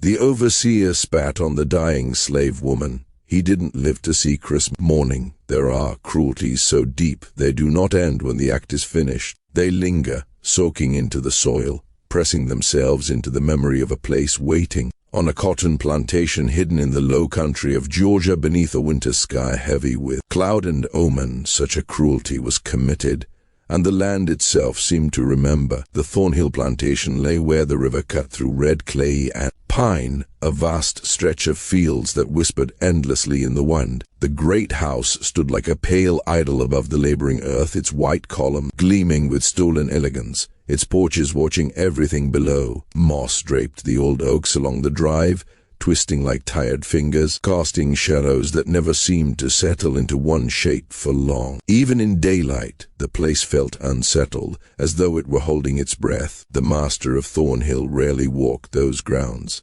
The overseer spat on the dying slave woman. He didn't live to see Christmas morning. There are cruelties so deep they do not end when the act is finished. They linger, soaking into the soil, pressing themselves into the memory of a place waiting. On a cotton plantation hidden in the low country of Georgia beneath a winter sky heavy with cloud and omen, such a cruelty was committed, and the land itself seemed to remember. The Thornhill Plantation lay where the river cut through red clay and pine, a vast stretch of fields that whispered endlessly in the wind. The great house stood like a pale idol above the laboring earth, its white column gleaming with stolen elegance, its porches watching everything below. Moss draped the old oaks along the drive, twisting like tired fingers, casting shadows that never seemed to settle into one shape for long. Even in daylight, the place felt unsettled, as though it were holding its breath. The master of Thornhill rarely walked those grounds.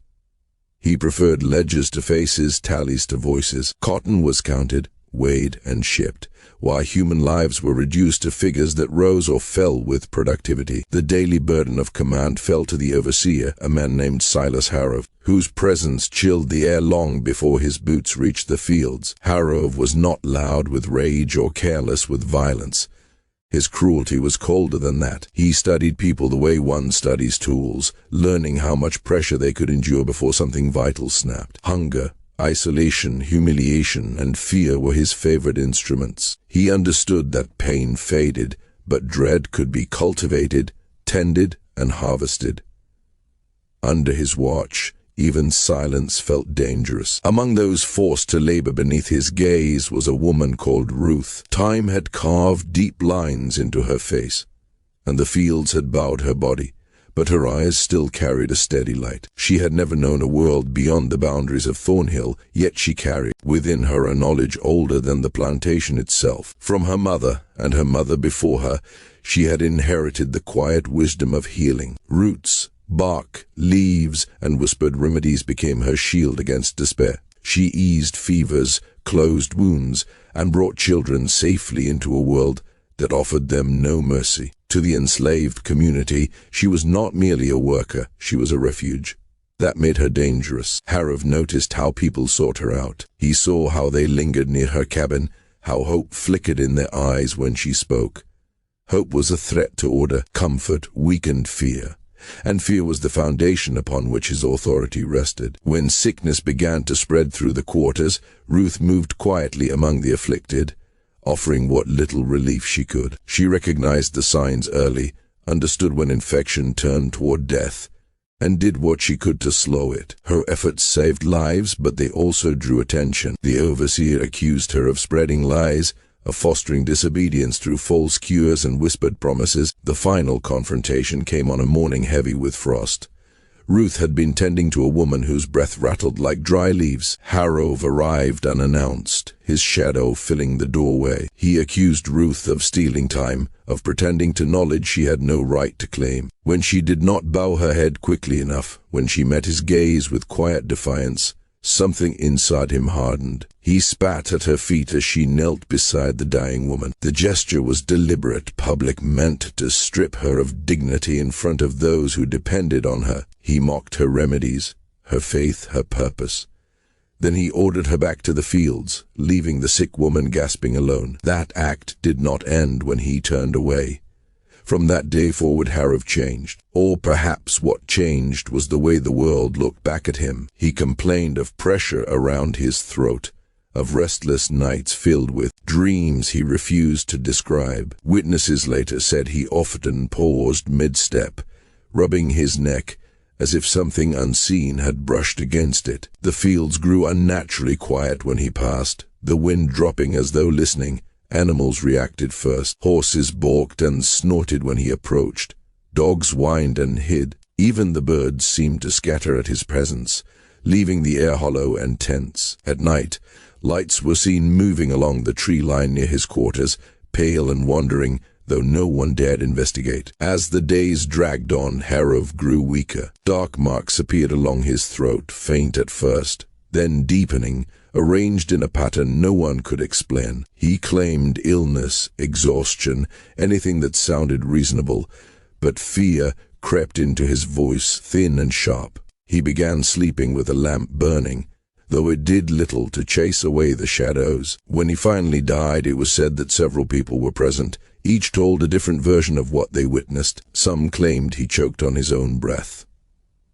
He preferred ledgers to faces, tallies to voices. Cotton was counted, weighed, and shipped, while human lives were reduced to figures that rose or fell with productivity. The daily burden of command fell to the overseer, a man named Silas Harrove, whose presence chilled the air long before his boots reached the fields. Harrove was not loud with rage or careless with violence. His cruelty was colder than that. He studied people the way one studies tools, learning how much pressure they could endure before something vital snapped. Hunger, isolation, humiliation, and fear were his favorite instruments. He understood that pain faded, but dread could be cultivated, tended, and harvested. Under his watch, even silence felt dangerous. Among those forced to labor beneath his gaze was a woman called Ruth. Time had carved deep lines into her face, and the fields had bowed her body, but her eyes still carried a steady light. She had never known a world beyond the boundaries of Thornhill, yet she carried within her a knowledge older than the plantation itself. From her mother, and her mother before her, she had inherited the quiet wisdom of healing. Roots, bark, leaves, and whispered remedies became her shield against despair. She eased fevers, closed wounds, and brought children safely into a world that offered them no mercy. To the enslaved community, she was not merely a worker, she was a refuge. That made her dangerous. Harrove noticed how people sought her out. He saw how they lingered near her cabin, how hope flickered in their eyes when she spoke. Hope was a threat to order, comfort weakened fear, and fear was the foundation upon which his authority rested. When sickness began to spread through the quarters, Ruth moved quietly among the afflicted, offering what little relief she could. She recognized the signs early, understood when infection turned toward death, and did what she could to slow it. Her efforts saved lives, but they also drew attention. The overseer accused her of spreading lies, of fostering disobedience through false cures and whispered promises. The final confrontation came on a morning heavy with frost. Ruth had been tending to a woman whose breath rattled like dry leaves. Harrove arrived unannounced, his shadow filling the doorway. He accused Ruth of stealing time, of pretending to knowledge she had no right to claim. When she did not bow her head quickly enough, when she met his gaze with quiet defiance, something inside him hardened. He spat at her feet as she knelt beside the dying woman. The gesture was deliberate, public, meant to strip her of dignity in front of those who depended on her. He mocked her remedies, her faith, her purpose. Then he ordered her back to the fields, leaving the sick woman gasping alone. That act did not end when he turned away. From that day forward, Harrove changed. Or perhaps what changed was the way the world looked back at him. He complained of pressure around his throat, of restless nights filled with dreams he refused to describe. Witnesses later said he often paused mid-step, rubbing his neck as if something unseen had brushed against it. The fields grew unnaturally quiet when he passed, the wind dropping as though listening. Animals reacted first. Horses balked and snorted when he approached. Dogs whined and hid. Even the birds seemed to scatter at his presence, leaving the air hollow and tense. At night, lights were seen moving along the tree line near his quarters, pale and wandering, though no one dared investigate. As the days dragged on, Harrove grew weaker. Dark marks appeared along his throat, faint at first, then deepening, arranged in a pattern no one could explain. He claimed illness, exhaustion, anything that sounded reasonable, but fear crept into his voice, thin and sharp. He began sleeping with a lamp burning, though it did little to chase away the shadows. When he finally died, it was said that several people were present. Each told a different version of what they witnessed. Some claimed he choked on his own breath.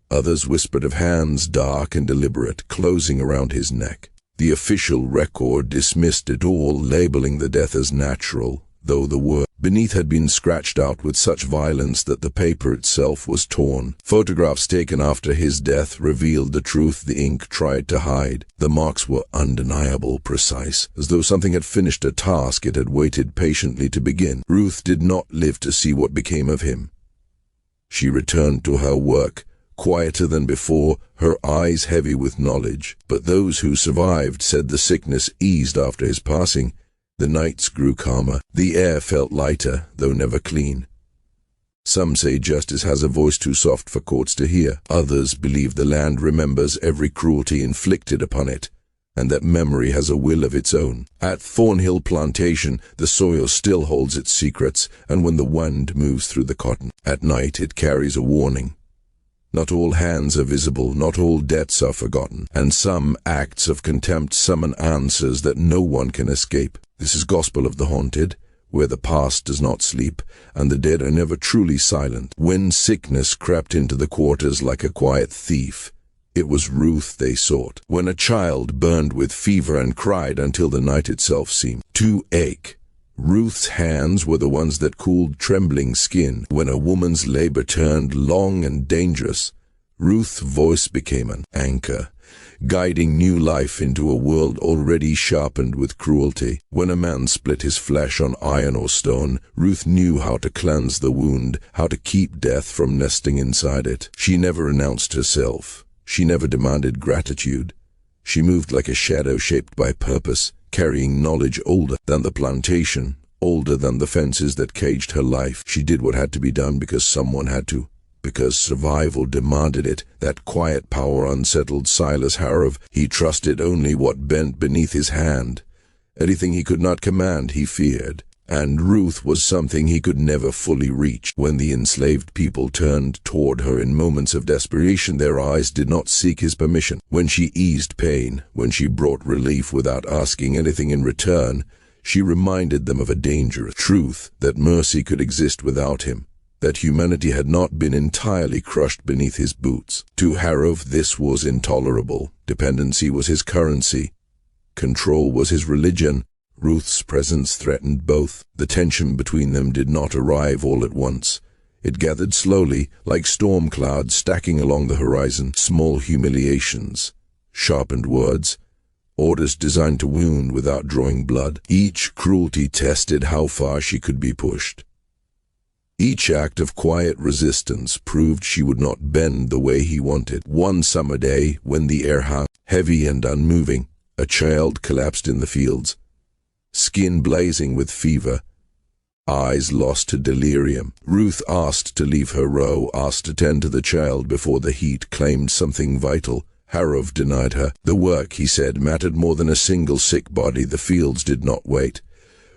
Others whispered of hands, dark and deliberate, closing around his neck. The official record dismissed it all, labeling the death as natural, though the word beneath had been scratched out with such violence that the paper itself was torn. Photographs taken after his death revealed the truth the ink tried to hide. The marks were undeniable, precise, as though something had finished a task it had waited patiently to begin. Ruth did not live to see what became of him. She returned to her work, quieter than before, her eyes heavy with knowledge. But those who survived said the sickness eased after his passing. The nights grew calmer. The air felt lighter, though never clean. Some say justice has a voice too soft for courts to hear. Others believe the land remembers every cruelty inflicted upon it, and that memory has a will of its own. At Thornhill Plantation, the soil still holds its secrets, and when the wind moves through the cotton at night, it carries a warning. Not all hands are visible, not all debts are forgotten, and some acts of contempt summon answers that no one can escape. This is gospel of the haunted, where the past does not sleep, and the dead are never truly silent. When sickness crept into the quarters like a quiet thief, it was Ruth they sought. When a child burned with fever and cried until the night itself seemed to ache, Ruth's hands were the ones that cooled trembling skin. When a woman's labor turned long and dangerous, Ruth's voice became an anchor, guiding new life into a world already sharpened with cruelty. When a man split his flesh on iron or stone, Ruth knew how to cleanse the wound, how to keep death from nesting inside it. She never announced herself. She never demanded gratitude. She moved like a shadow shaped by purpose, carrying knowledge older than the plantation, older than the fences that caged her life. She did what had to be done because someone had to, because survival demanded it. That quiet power unsettled Silas Harrove. He trusted only what bent beneath his hand. Anything he could not command, he feared. And Ruth was something he could never fully reach. When the enslaved people turned toward her in moments of desperation, their eyes did not seek his permission. When she eased pain, when she brought relief without asking anything in return, she reminded them of a dangerous truth, that mercy could exist without him, that humanity had not been entirely crushed beneath his boots. To Harrove, this was intolerable. Dependency was his currency. Control was his religion. Ruth's presence threatened both. The tension between them did not arrive all at once. It gathered slowly, like storm clouds stacking along the horizon. Small humiliations, sharpened words, orders designed to wound without drawing blood. Each cruelty tested how far she could be pushed. Each act of quiet resistance proved she would not bend the way he wanted. One summer day, when the air hung heavy and unmoving, a child collapsed in the fields, skin blazing with fever, eyes lost to delirium. Ruth asked to leave her row, asked to tend to the child before the heat claimed something vital. Harrove denied her. The work, he said, mattered more than a single sick body. The fields did not wait.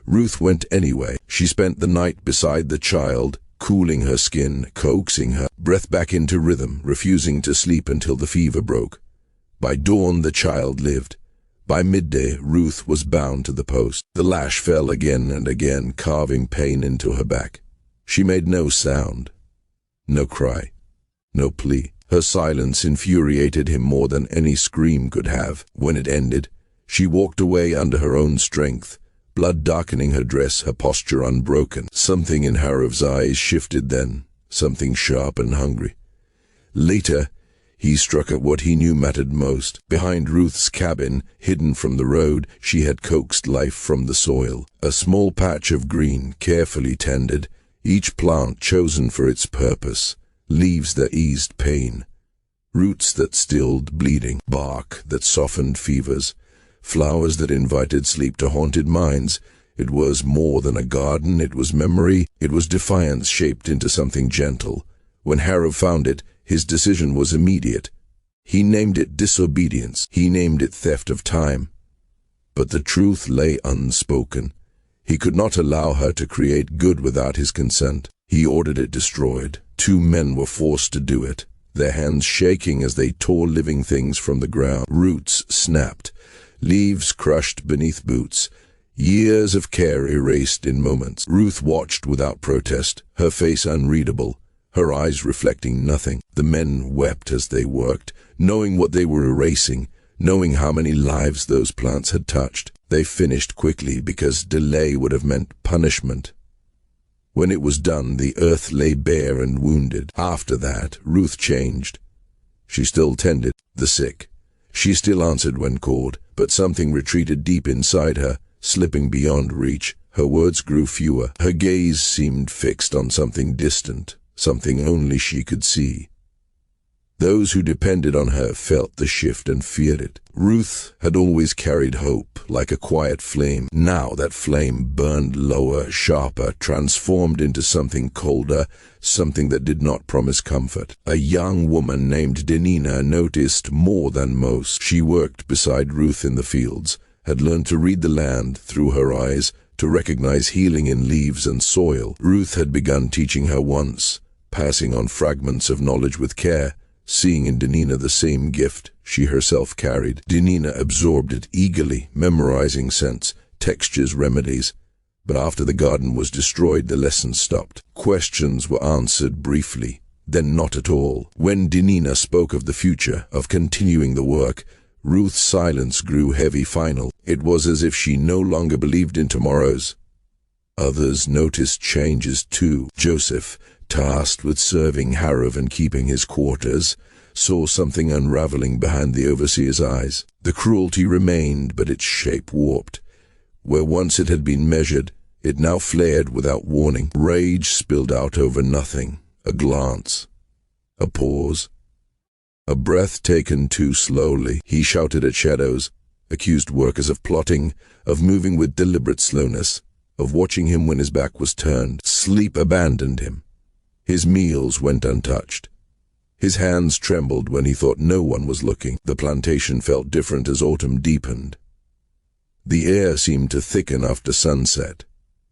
Ruth went anyway. She spent the night beside the child, cooling her skin, coaxing her breath back into rhythm, refusing to sleep until the fever broke. By dawn, the child lived. By midday, Ruth was bound to the post. The lash fell again and again, carving pain into her back. She made no sound, no cry, no plea. Her silence infuriated him more than any scream could have. When it ended, she walked away under her own strength, blood darkening her dress, her posture unbroken. Something in Harrove's eyes shifted then, something sharp and hungry. Later, he struck at what he knew mattered most. Behind Ruth's cabin, hidden from the road, she had coaxed life from the soil. A small patch of green, carefully tended, each plant chosen for its purpose. Leaves that eased pain, roots that stilled bleeding, bark that softened fevers, flowers that invited sleep to haunted minds. It was more than a garden, it was memory, it was defiance shaped into something gentle. When Harrove found it, his decision was immediate. He named it disobedience, he named it theft of time. But the truth lay unspoken. He could not allow her to create good without his consent. He ordered it destroyed. 2 men were forced to do it. their hands shaking as they tore living things from the ground. Roots snapped, leaves crushed beneath boots, years of care erased in moments. Ruth watched without protest, her face unreadable, her eyes reflecting nothing. The men wept as they worked, knowing what they were erasing, knowing how many lives those plants had touched. They finished quickly because delay would have meant punishment. When it was done, the earth lay bare and wounded. After that, Ruth changed. She still tended the sick. She still answered when called, but something retreated deep inside her, slipping beyond reach. Her words grew fewer. Her gaze seemed fixed on something distant, something only she could see. Those who depended on her felt the shift and feared it. Ruth had always carried hope, like a quiet flame. Now that flame burned lower, sharper, transformed into something colder, something that did not promise comfort. A young woman named Denina noticed more than most. She worked beside Ruth in the fields, had learned to read the land through her eyes, to recognize healing in leaves and soil. Ruth had begun teaching her once, passing on fragments of knowledge with care, seeing in Denina the same gift she herself carried. Denina absorbed it eagerly, memorizing scents, textures, remedies. But after the garden was destroyed, the lessons stopped. Questions were answered briefly, then not at all. When Denina spoke of the future, of continuing the work, Ruth's silence grew heavy, final. It was as if she no longer believed in tomorrows. Others noticed changes too. Joseph, tasked with serving Harrove and keeping his quarters, saw something unraveling behind the overseer's eyes. The cruelty remained, but its shape warped. Where once it had been measured, it now flared without warning. Rage spilled out over nothing. A glance. A pause. A breath taken too slowly. He shouted at shadows, accused workers of plotting, of moving with deliberate slowness, of watching him when his back was turned. Sleep abandoned him. His meals went untouched. His hands trembled when he thought no one was looking. The plantation felt different as autumn deepened. The air seemed to thicken after sunset.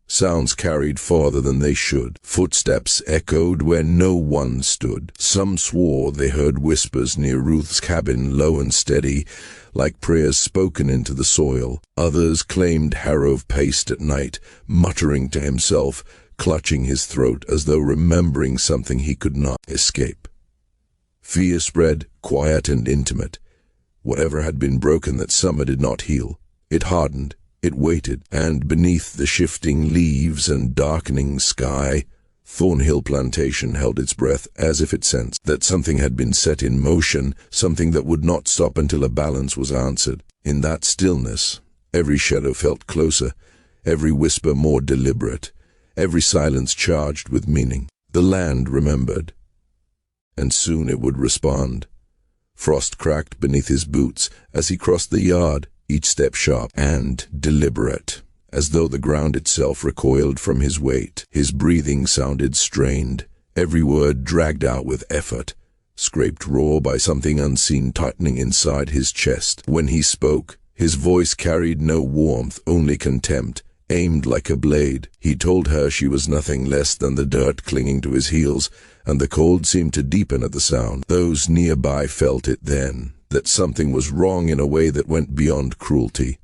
Sounds carried farther than they should. Footsteps echoed where no one stood. Some swore they heard whispers near Ruth's cabin, low and steady, like prayers spoken into the soil. Others claimed Harrove paced at night, muttering to himself, clutching his throat as though remembering something he could not escape. Fear spread, quiet and intimate. Whatever had been broken that summer did not heal. It hardened, it waited, and beneath the shifting leaves and darkening sky, Thornhill Plantation held its breath as if it sensed that something had been set in motion, something that would not stop until a balance was answered. In that stillness, every shadow felt closer, every whisper more deliberate, every silence charged with meaning. The land remembered, and soon it would respond. Frost cracked beneath his boots as he crossed the yard, each step sharp and deliberate, as though the ground itself recoiled from his weight. His breathing sounded strained, every word dragged out with effort, scraped raw by something unseen tightening inside his chest. When he spoke, his voice carried no warmth, only contempt, aimed like a blade. He told her she was nothing less than the dirt clinging to his heels, and the cold seemed to deepen at the sound. Those nearby felt it then, that something was wrong in a way that went beyond cruelty.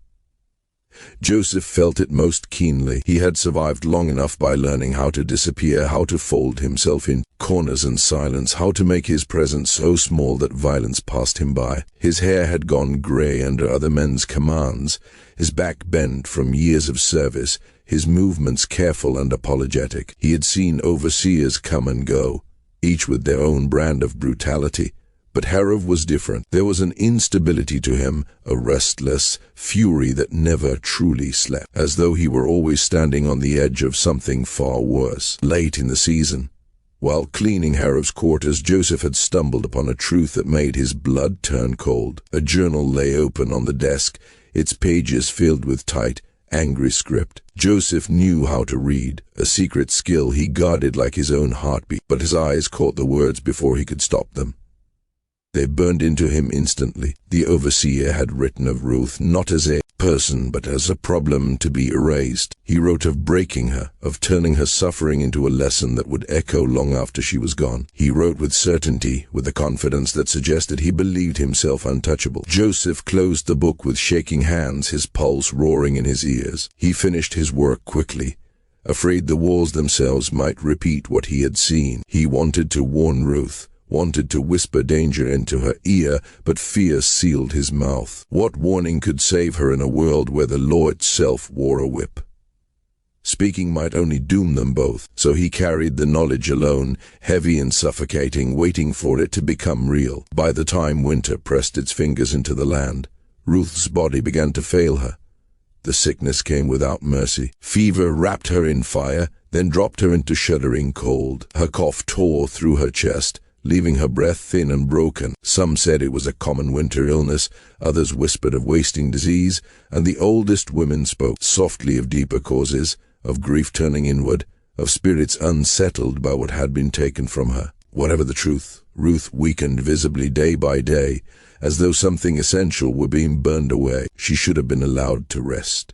Joseph felt it most keenly. He had survived long enough by learning how to disappear, how to fold himself in corners and silence, how to make his presence so small that violence passed him by. His hair had gone grey under other men's commands, his back bent from years of service, his movements careful and apologetic. He had seen overseers come and go, each with their own brand of brutality. But Harrove was different. There was an instability to him, a restless fury that never truly slept, as though he were always standing on the edge of something far worse. Late in the season, while cleaning Harrove's quarters, Joseph had stumbled upon a truth that made his blood turn cold. A journal lay open on the desk, its pages filled with tight, angry script. Joseph knew how to read, a secret skill he guarded like his own heartbeat, but his eyes caught the words before he could stop them. They burned into him instantly. The overseer had written of Ruth not as a person but as a problem to be erased. He wrote of breaking her, of turning her suffering into a lesson that would echo long after she was gone. He wrote with certainty, with a confidence that suggested he believed himself untouchable. Joseph closed the book with shaking hands, his pulse roaring in his ears. He finished his work quickly, afraid the walls themselves might repeat what he had seen. He wanted to warn Ruth, wanted to whisper danger into her ear, but fear sealed his mouth. What warning could save her in a world where the law itself wore a whip? Speaking might only doom them both, so he carried the knowledge alone, heavy and suffocating, waiting for it to become real. By the time winter pressed its fingers into the land, Ruth's body began to fail her. The sickness came without mercy. Fever wrapped her in fire, then dropped her into shuddering cold. Her cough tore through her chest, leaving her breath thin and broken. Some said it was a common winter illness, others whispered of wasting disease, and the oldest women spoke softly of deeper causes, of grief turning inward, of spirits unsettled by what had been taken from her. Whatever the truth, Ruth weakened visibly day by day, as though something essential were being burned away. She should have been allowed to rest.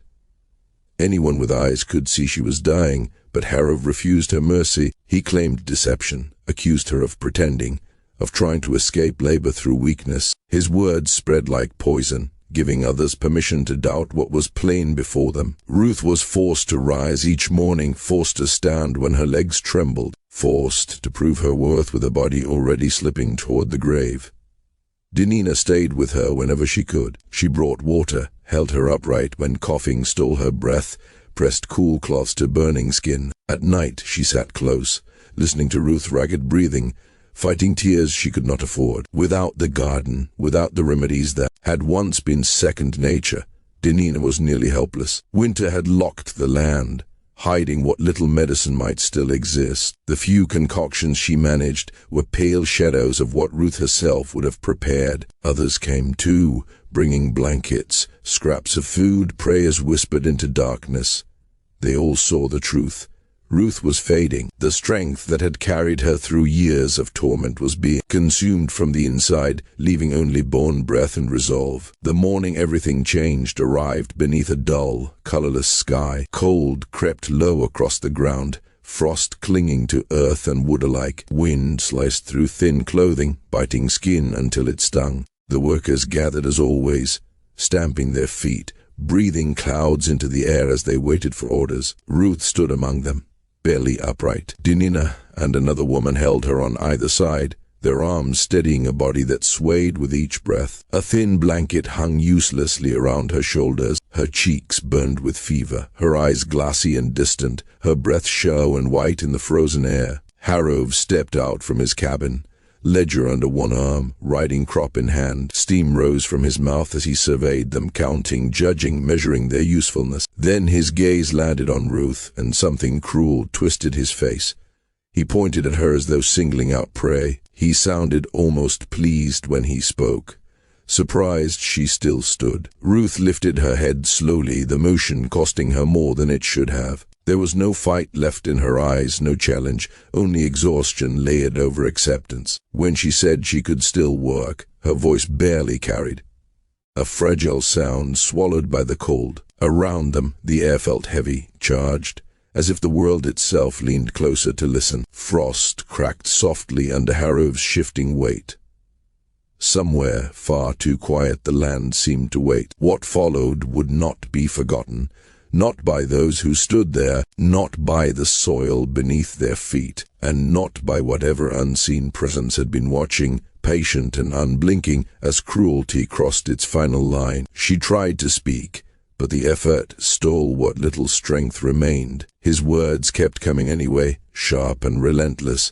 Anyone with eyes could see she was dying, but Harrove refused her mercy. He claimed deception, accused her of pretending, of trying to escape labor through weakness. His words spread like poison, giving others permission to doubt what was plain before them. Ruth was forced to rise each morning, forced to stand when her legs trembled, forced to prove her worth with a body already slipping toward the grave. Dinina stayed with her whenever she could. She brought water, held her upright when coughing stole her breath, pressed cool cloths to burning skin. At night she sat close, listening to Ruth's ragged breathing, fighting tears she could not afford. Without the garden, without the remedies that had once been second nature, Dinina was nearly helpless. Winter had locked the land, hiding what little medicine might still exist. The few concoctions she managed were pale shadows of what Ruth herself would have prepared. Others came too, bringing blankets, scraps of food, prayers whispered into darkness. They all saw the truth. Ruth was fading. The strength that had carried her through years of torment was being consumed from the inside, leaving only bone breath and resolve. The morning everything changed arrived beneath a dull, colorless sky. Cold crept low across the ground, frost clinging to earth and wood alike. Wind sliced through thin clothing, biting skin until it stung. The workers gathered as always, stamping their feet, breathing clouds into the air as they waited for orders. Ruth stood among them, barely upright. Dinina and another woman held her on either side, their arms steadying a body that swayed with each breath. A thin blanket hung uselessly around her shoulders. Her cheeks burned with fever, her eyes glassy and distant, her breath shallow and white in the frozen air. Harrove stepped out from his cabin, ledger under one arm, riding crop in hand. Steam rose from his mouth as he surveyed them, counting, judging, measuring their usefulness. Then his gaze landed on Ruth, and something cruel twisted his face. He pointed at her as though singling out prey. He sounded almost pleased when he spoke. Surprised, she still stood. Ruth lifted her head slowly, the motion costing her more than it should have. There was no fight left in her eyes, no challenge, only exhaustion layered over acceptance. When she said she could still work, her voice barely carried. A fragile sound swallowed by the cold. Around them, the air felt heavy, charged, as if the world itself leaned closer to listen. Frost cracked softly under Harrove's shifting weight. Somewhere, far too quiet, the land seemed to wait. What followed would not be forgotten. Not by those who stood there, not by the soil beneath their feet, and not by whatever unseen presence had been watching, patient and unblinking, as cruelty crossed its final line. She tried to speak, but the effort stole what little strength remained. His words kept coming anyway, sharp and relentless.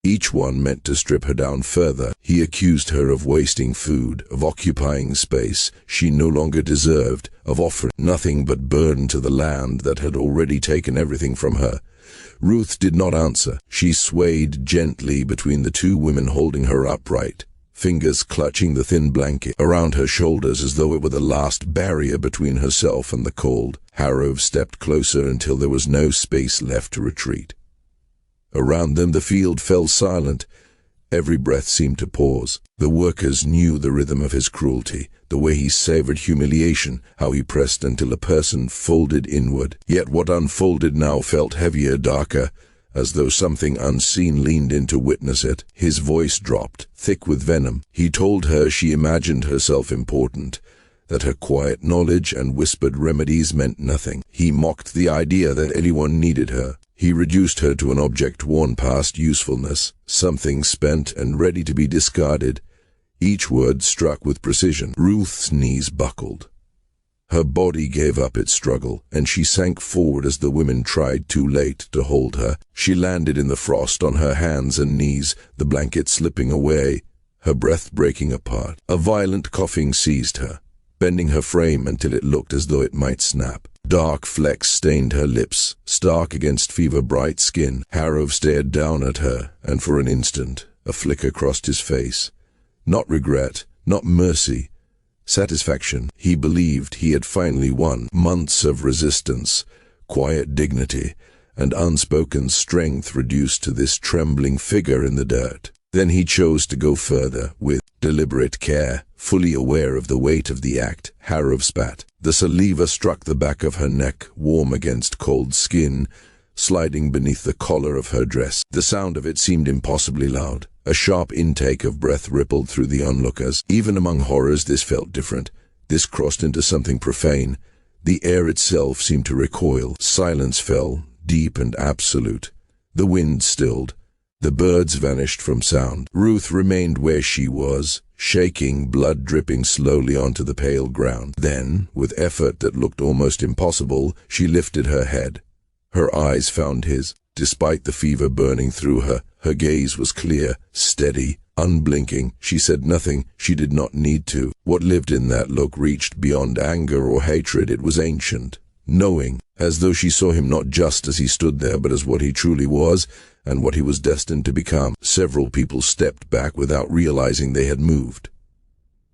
Each one meant to strip her down further. He accused her of wasting food, of occupying space she no longer deserved, of offering nothing but burden to the land that had already taken everything from her. Ruth did not answer. She swayed gently between the two women holding her upright, fingers clutching the thin blanket around her shoulders as though it were the last barrier between herself and the cold. Harrove stepped closer until there was no space left to retreat. Around them the field fell silent. Every breath seemed to pause. The workers knew the rhythm of his cruelty, the way he savored humiliation, how he pressed until a person folded inward. Yet what unfolded now felt heavier, darker, as though something unseen leaned in to witness it. His voice dropped, thick with venom. He told her she imagined herself important, that her quiet knowledge and whispered remedies meant nothing. He mocked the idea that anyone needed her. He reduced her to an object worn past usefulness, something spent and ready to be discarded. Each word struck with precision. Ruth's knees buckled. Her body gave up its struggle, and she sank forward as the women tried too late to hold her. She landed in the frost on her hands and knees, the blanket slipping away, her breath breaking apart. A violent coughing seized her, bending her frame until it looked as though it might snap. Dark flecks stained her lips, stark against fever-bright skin. Harrove stared down at her, and for an instant, a flicker crossed his face. Not regret, not mercy. Satisfaction. He believed he had finally won. Months of resistance, quiet dignity, and unspoken strength reduced to this trembling figure in the dirt. Then he chose to go further, with deliberate care, fully aware of the weight of the act. Harrove spat. The saliva struck the back of her neck, warm against cold skin, sliding beneath the collar of her dress. The sound of it seemed impossibly loud. A sharp intake of breath rippled through the onlookers. Even among horrors this felt different. This crossed into something profane. The air itself seemed to recoil. Silence fell, deep and absolute. The wind stilled. The birds vanished from sound. Ruth remained where she was, shaking, blood dripping slowly onto the pale ground. Then, with effort that looked almost impossible, she lifted her head. Her eyes found his. Despite the fever burning through her, her gaze was clear, steady, unblinking. She said nothing. She did not need to. What lived in that look reached beyond anger or hatred. It was ancient, knowing, as though she saw him not just as he stood there, but as what he truly was, and what he was destined to become. Several people stepped back without realizing they had moved.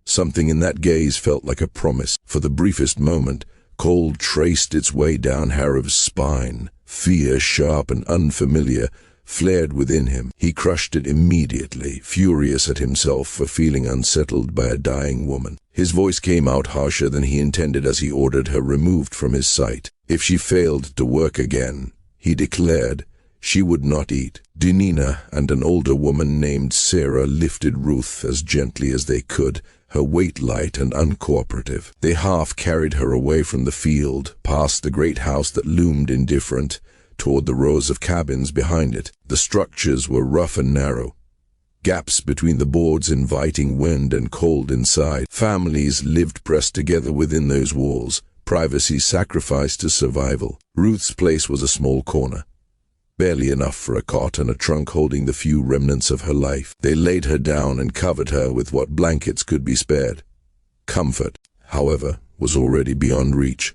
Something in that gaze felt like a promise. For the briefest moment, cold traced its way down Harrove's spine. Fear, sharp and unfamiliar, flared within him. He crushed it immediately, furious at himself for feeling unsettled by a dying woman. His voice came out harsher than he intended as he ordered her removed from his sight. If she failed to work again, he declared, she would not eat. Dinina and an older woman named Sarah lifted Ruth as gently as they could, her weight light and uncooperative. They half carried her away from the field, past the great house that loomed indifferent, toward the rows of cabins behind it. The structures were rough and narrow, gaps between the boards inviting wind and cold inside. Families lived pressed together within those walls, privacy sacrificed to survival. Ruth's place was a small corner, barely enough for a cot and a trunk holding the few remnants of her life. They laid her down and covered her with what blankets could be spared. Comfort, however, was already beyond reach.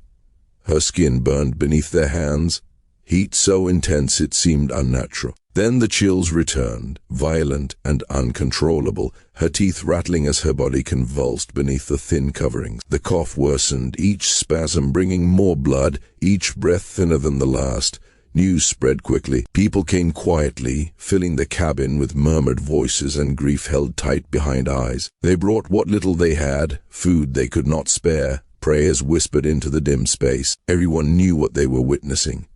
Her skin burned beneath their hands, heat so intense it seemed unnatural. Then the chills returned, violent and uncontrollable, her teeth rattling as her body convulsed beneath the thin coverings. The cough worsened, each spasm bringing more blood, each breath thinner than the last. News spread quickly. People came quietly, filling the cabin with murmured voices and grief held tight behind eyes. They brought what little they had, food they could not spare, prayers whispered into the dim space. Everyone knew what they were witnessing.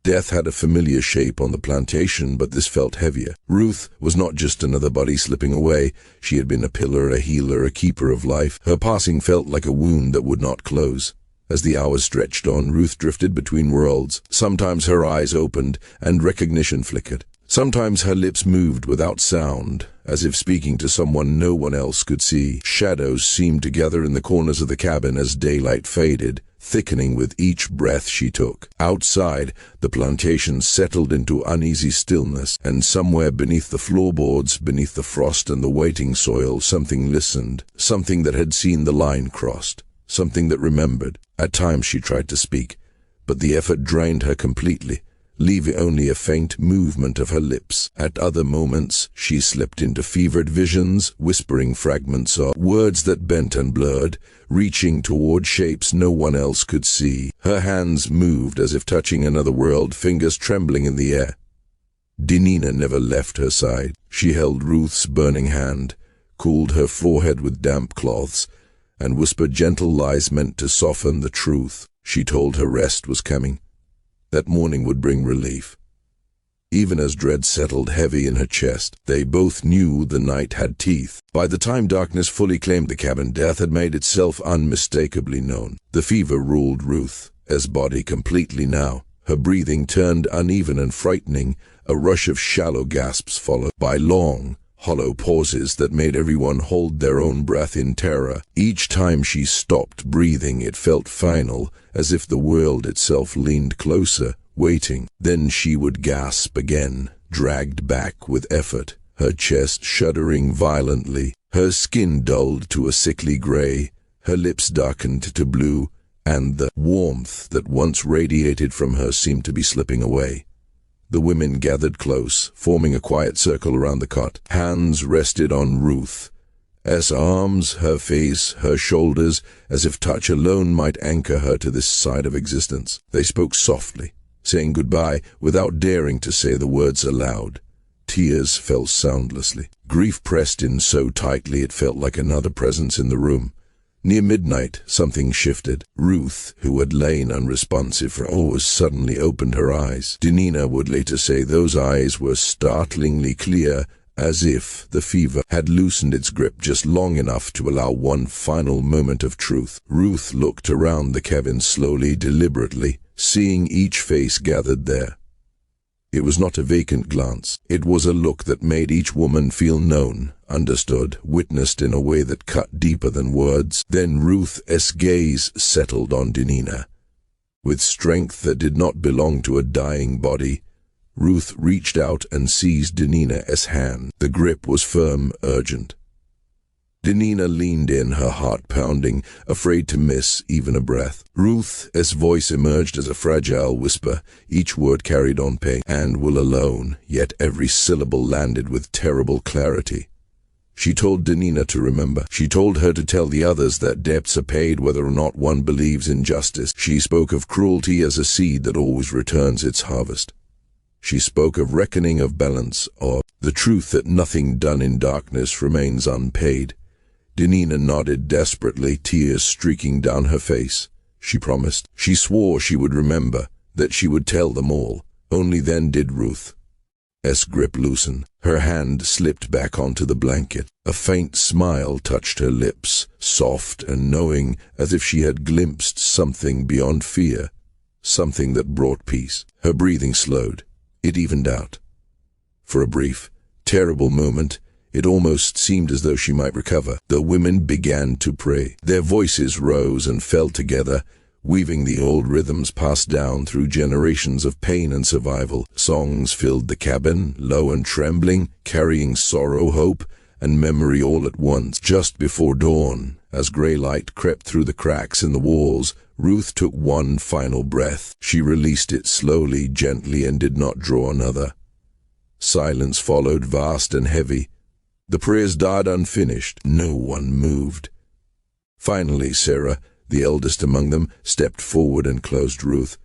Death had a familiar shape on the plantation, but this felt heavier. Ruth was not just another body slipping away. She had been a pillar, a healer, a keeper of life. Her passing felt like a wound that would not close. As the hours stretched on, Ruth drifted between worlds. Sometimes her eyes opened, and recognition flickered. Sometimes her lips moved without sound, as if speaking to someone no one else could see. Shadows seemed to gather in the corners of the cabin as daylight faded, thickening with each breath she took. Outside, the plantation settled into uneasy stillness, and somewhere beneath the floorboards, beneath the frost and the waiting soil, something listened, something that had seen the line crossed. Something that remembered. At times she tried to speak, but the effort drained her completely, leaving only a faint movement of her lips. At other moments, she slipped into fevered visions, whispering fragments of words that bent and blurred, reaching toward shapes no one else could see. Her hands moved as if touching another world, fingers trembling in the air. Dinina never left her side. She held Ruth's burning hand, cooled her forehead with damp cloths, and whispered gentle lies meant to soften the truth. She told her rest was coming. That morning would bring relief. Even as dread settled heavy in her chest, they both knew the night had teeth. By the time darkness fully claimed the cabin, death had made itself unmistakably known. The fever ruled Ruth's body completely now. Her breathing turned uneven and frightening, a rush of shallow gasps followed by long, hollow pauses that made everyone hold their own breath in terror. Each time she stopped breathing, it felt final, as if the world itself leaned closer, waiting. Then she would gasp again, dragged back with effort, her chest shuddering violently, her skin dulled to a sickly gray, her lips darkened to blue, and the warmth that once radiated from her seemed to be slipping away. The women gathered close, forming a quiet circle around the cot. Hands rested on Ruth's arms, her face, her shoulders, as if touch alone might anchor her to this side of existence. They spoke softly, saying goodbye without daring to say the words aloud. Tears fell soundlessly. Grief pressed in so tightly it felt like another presence in the room. Near midnight, something shifted. Ruth, who had lain unresponsive for hours, suddenly opened her eyes. Dinina would later say those eyes were startlingly clear, as if the fever had loosened its grip just long enough to allow one final moment of truth. Ruth looked around the cabin slowly, deliberately, seeing each face gathered there. It was not a vacant glance. It was a look that made each woman feel known, understood, witnessed in a way that cut deeper than words. Then Ruth's gaze settled on Dinina. With strength that did not belong to a dying body, Ruth reached out and seized Dinina's hand. The grip was firm, urgent. Dinina leaned in, her heart pounding, afraid to miss even a breath. Ruth's voice emerged as a fragile whisper, each word carried on pain. And will alone, yet every syllable landed with terrible clarity. She told Dinina to remember. She told her to tell the others that debts are paid whether or not one believes in justice. She spoke of cruelty as a seed that always returns its harvest. She spoke of reckoning, of balance, of the truth that nothing done in darkness remains unpaid. Dinina nodded desperately, tears streaking down her face. She promised. She swore she would remember, that she would tell them all. Only then did Ruth's grip loosen. Her hand slipped back onto the blanket. A faint smile touched her lips, soft and knowing, as if she had glimpsed something beyond fear, something that brought peace. Her breathing slowed. It evened out. For a brief, terrible moment, it almost seemed as though she might recover. The women began to pray. Their voices rose and fell together, weaving the old rhythms passed down through generations of pain and survival. Songs filled the cabin, low and trembling, carrying sorrow, hope, and memory all at once. Just before dawn, as gray light crept through the cracks in the walls, Ruth took one final breath. She released it slowly, gently, and did not draw another. Silence followed, vast and heavy. The prayers died unfinished. No one moved. Finally, Sarah, the eldest among them, stepped forward and closed Ruth's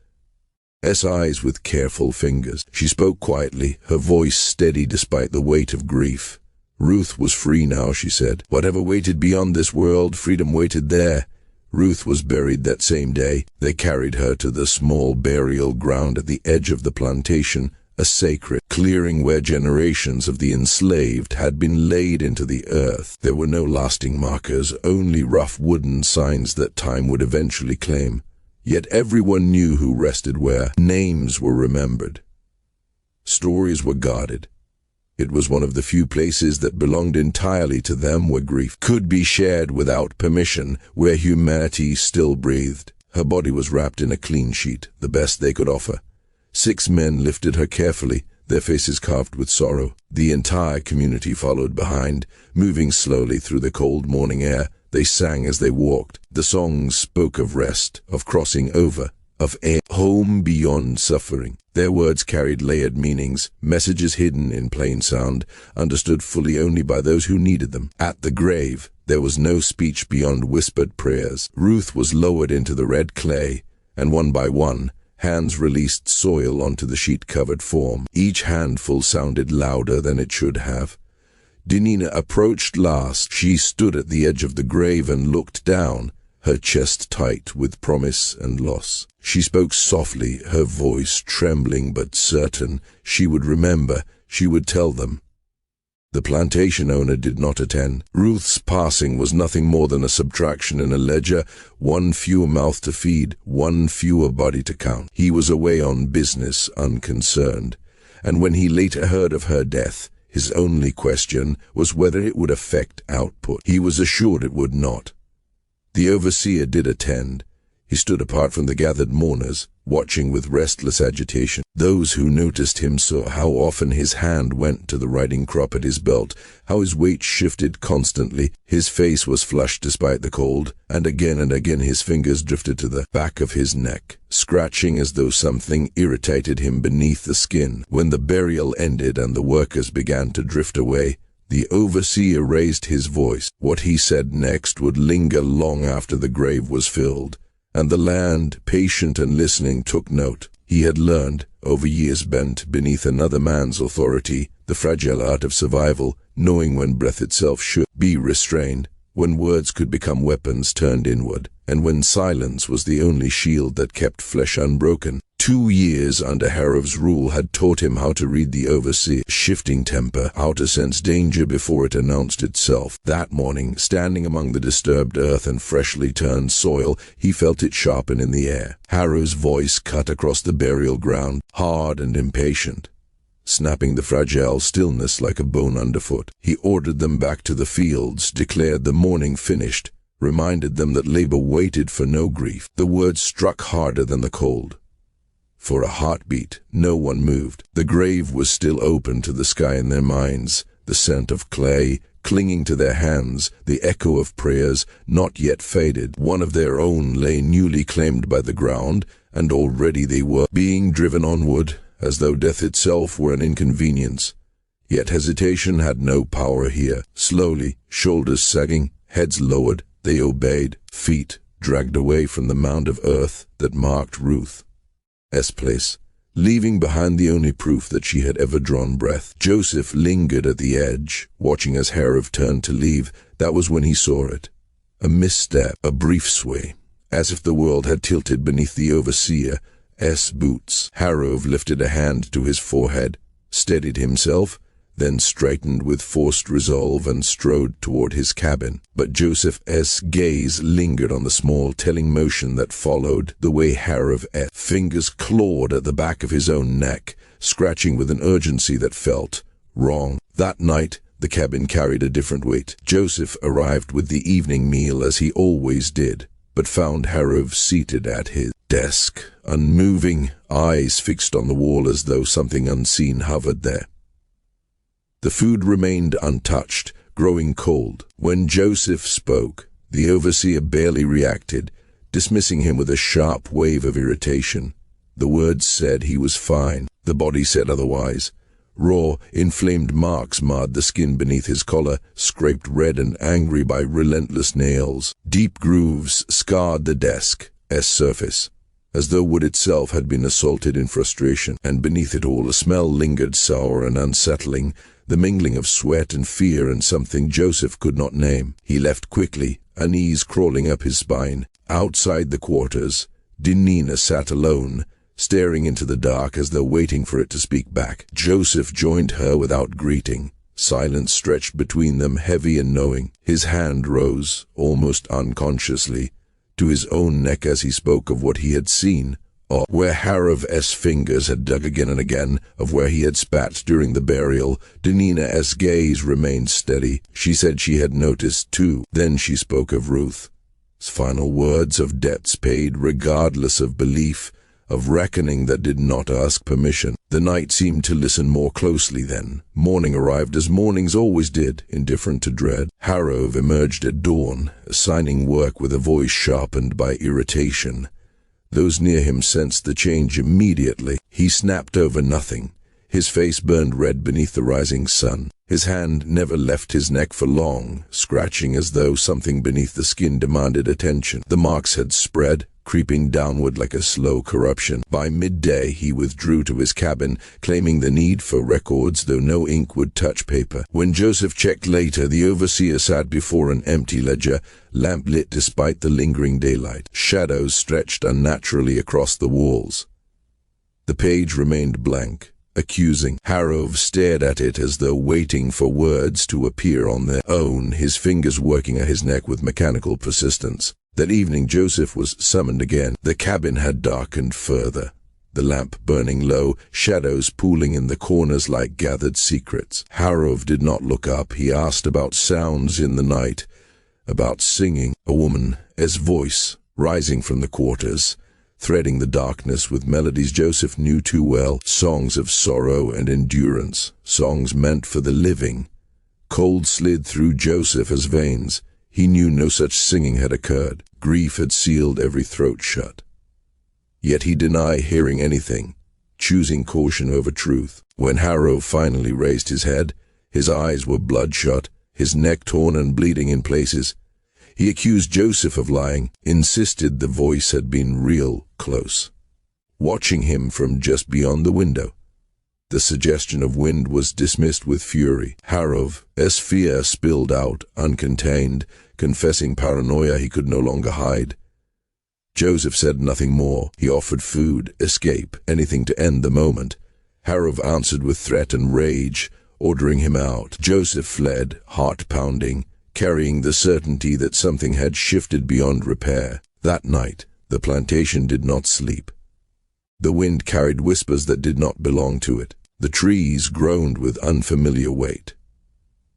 eyes with careful fingers. She spoke quietly, her voice steady despite the weight of grief. Ruth was free now, she said. Whatever waited beyond this world, freedom waited there. Ruth was buried that same day. They carried her to the small burial ground at the edge of the plantation, a sacred clearing where generations of the enslaved had been laid into the earth. There were no lasting markers, only rough wooden signs that time would eventually claim. Yet everyone knew who rested where. Names were remembered. Stories were guarded. It was one of the few places that belonged entirely to them, where grief could be shared without permission, where humanity still breathed. Her body was wrapped in a clean sheet, the best they could offer. 6 men lifted her carefully, their faces carved with sorrow. The entire community followed behind, moving slowly through the cold morning air. They sang as they walked. The songs spoke of rest, of crossing over, of a home beyond suffering. Their words carried layered meanings, messages hidden in plain sound, understood fully only by those who needed them. At the grave, there was no speech beyond whispered prayers. Ruth was lowered into the red clay, and one by one, Hands released soil onto the sheet-covered form. Each handful sounded louder than it should have. Denina approached last. She stood at the edge of the grave and looked down, her chest tight with promise and loss. She spoke softly, her voice trembling but certain. She would remember. She would tell them. The plantation owner did not attend. Ruth's passing was nothing more than a subtraction in a ledger, one fewer mouth to feed, one fewer body to count. He was away on business, unconcerned. And when he later heard of her death, his only question was whether it would affect output. He was assured it would not. The overseer did attend. He stood apart from the gathered mourners, watching with restless agitation. Those who noticed him saw how often his hand went to the riding crop at his belt, how his weight shifted constantly. His face was flushed despite the cold, and again his fingers drifted to the back of his neck, scratching as though something irritated him beneath the skin. When the burial ended and the workers began to drift away, the overseer raised his voice. What he said next would linger long after the grave was filled, and the land, patient and listening, took note. He had learned, over years bent beneath another man's authority, the fragile art of survival, knowing when breath itself should be restrained, when words could become weapons turned inward, and when silence was the only shield that kept flesh unbroken. 2 years under Harrove's rule had taught him how to read the overseer's shifting temper, how to sense danger before it announced itself. That morning, standing among the disturbed earth and freshly turned soil, he felt it sharpen in the air. Harrove's voice cut across the burial ground, hard and impatient, snapping the fragile stillness like a bone underfoot. He ordered them back to the fields, declared the mourning finished, reminded them that labor waited for no grief. The words struck harder than the cold. For a heartbeat, no one moved. The grave was still open to the sky in their minds, the scent of clay clinging to their hands, the echo of prayers not yet faded. One of their own lay newly claimed by the ground, and already they were being driven onward, as though death itself were an inconvenience. Yet hesitation had no power here. Slowly, shoulders sagging, heads lowered, they obeyed, feet dragged away from the mound of earth that marked Ruth's place, leaving behind the only proof that she had ever drawn breath. Joseph lingered at the edge, watching as Harrove turned to leave. That was when he saw it. A misstep, a brief sway, as if the world had tilted beneath the overseer's boots. Harrove lifted a hand to his forehead, steadied himself, then straightened with forced resolve and strode toward his cabin. But Joseph's gaze lingered on the small telling motion that followed, the way Harrove's fingers clawed at the back of his own neck, scratching with an urgency that felt wrong. That night, the cabin carried a different weight. Joseph arrived with the evening meal as he always did, but found Harrove seated at his desk, unmoving, eyes fixed on the wall as though something unseen hovered there. The food remained untouched, growing cold. When Joseph spoke, the overseer barely reacted, dismissing him with a sharp wave of irritation. The words said he was fine. The body said otherwise. Raw, inflamed marks marred the skin beneath his collar, scraped red and angry by relentless nails. Deep grooves scarred the desk's surface, as though wood itself had been assaulted in frustration, and beneath it all a smell lingered sour and unsettling, the mingling of sweat and fear and something Joseph could not name. He left quickly, unease crawling up his spine. Outside the quarters, Denina sat alone, staring into the dark as though waiting for it to speak back. Joseph joined her without greeting. Silence stretched between them, heavy and knowing. His hand rose, almost unconsciously, to his own neck as he spoke of what he had seen, or where Harrove's fingers had dug again and again, of where he had spat during the burial. Denina's gaze remained steady. She said she had noticed too. Then she spoke of Ruth's final words, of debts paid regardless of belief, of reckoning that did not ask permission. The night seemed to listen more closely then. Morning arrived as mornings always did, indifferent to dread. Harrove emerged at dawn, assigning work with a voice sharpened by irritation. Those near him sensed the change immediately. He snapped over nothing. His face burned red beneath the rising sun. His hand never left his neck for long, scratching as though something beneath the skin demanded attention. The marks had spread, creeping downward like a slow corruption. By midday, he withdrew to his cabin, claiming the need for records, though no ink would touch paper. When Joseph checked later, the overseer sat before an empty ledger, lamp-lit despite the lingering daylight. Shadows stretched unnaturally across the walls. The page remained blank, accusing. Harrove stared at it as though waiting for words to appear on their own, his fingers working at his neck with mechanical persistence. That evening Joseph was summoned again. The cabin had darkened further, the lamp burning low, shadows pooling in the corners like gathered secrets. Harrove did not look up. He asked about sounds in the night, about singing. A woman's voice, rising from the quarters, threading the darkness with melodies Joseph knew too well, songs of sorrow and endurance, songs meant for the living. Cold slid through Joseph's veins. He knew no such singing had occurred. Grief had sealed every throat shut. Yet he denied hearing anything, choosing caution over truth. When Harrove finally raised his head, his eyes were bloodshot, his neck torn and bleeding in places. He accused Joseph of lying, insisted the voice had been real close, watching him from just beyond the window. The suggestion of wind was dismissed with fury. Harrove's fear spilled out, uncontained, confessing paranoia he could no longer hide. Joseph said nothing more. He offered food, escape, anything to end the moment. Harrove answered with threat and rage, ordering him out. Joseph fled, heart pounding, carrying the certainty that something had shifted beyond repair. That night, the plantation did not sleep. The wind carried whispers that did not belong to it. The trees groaned with unfamiliar weight.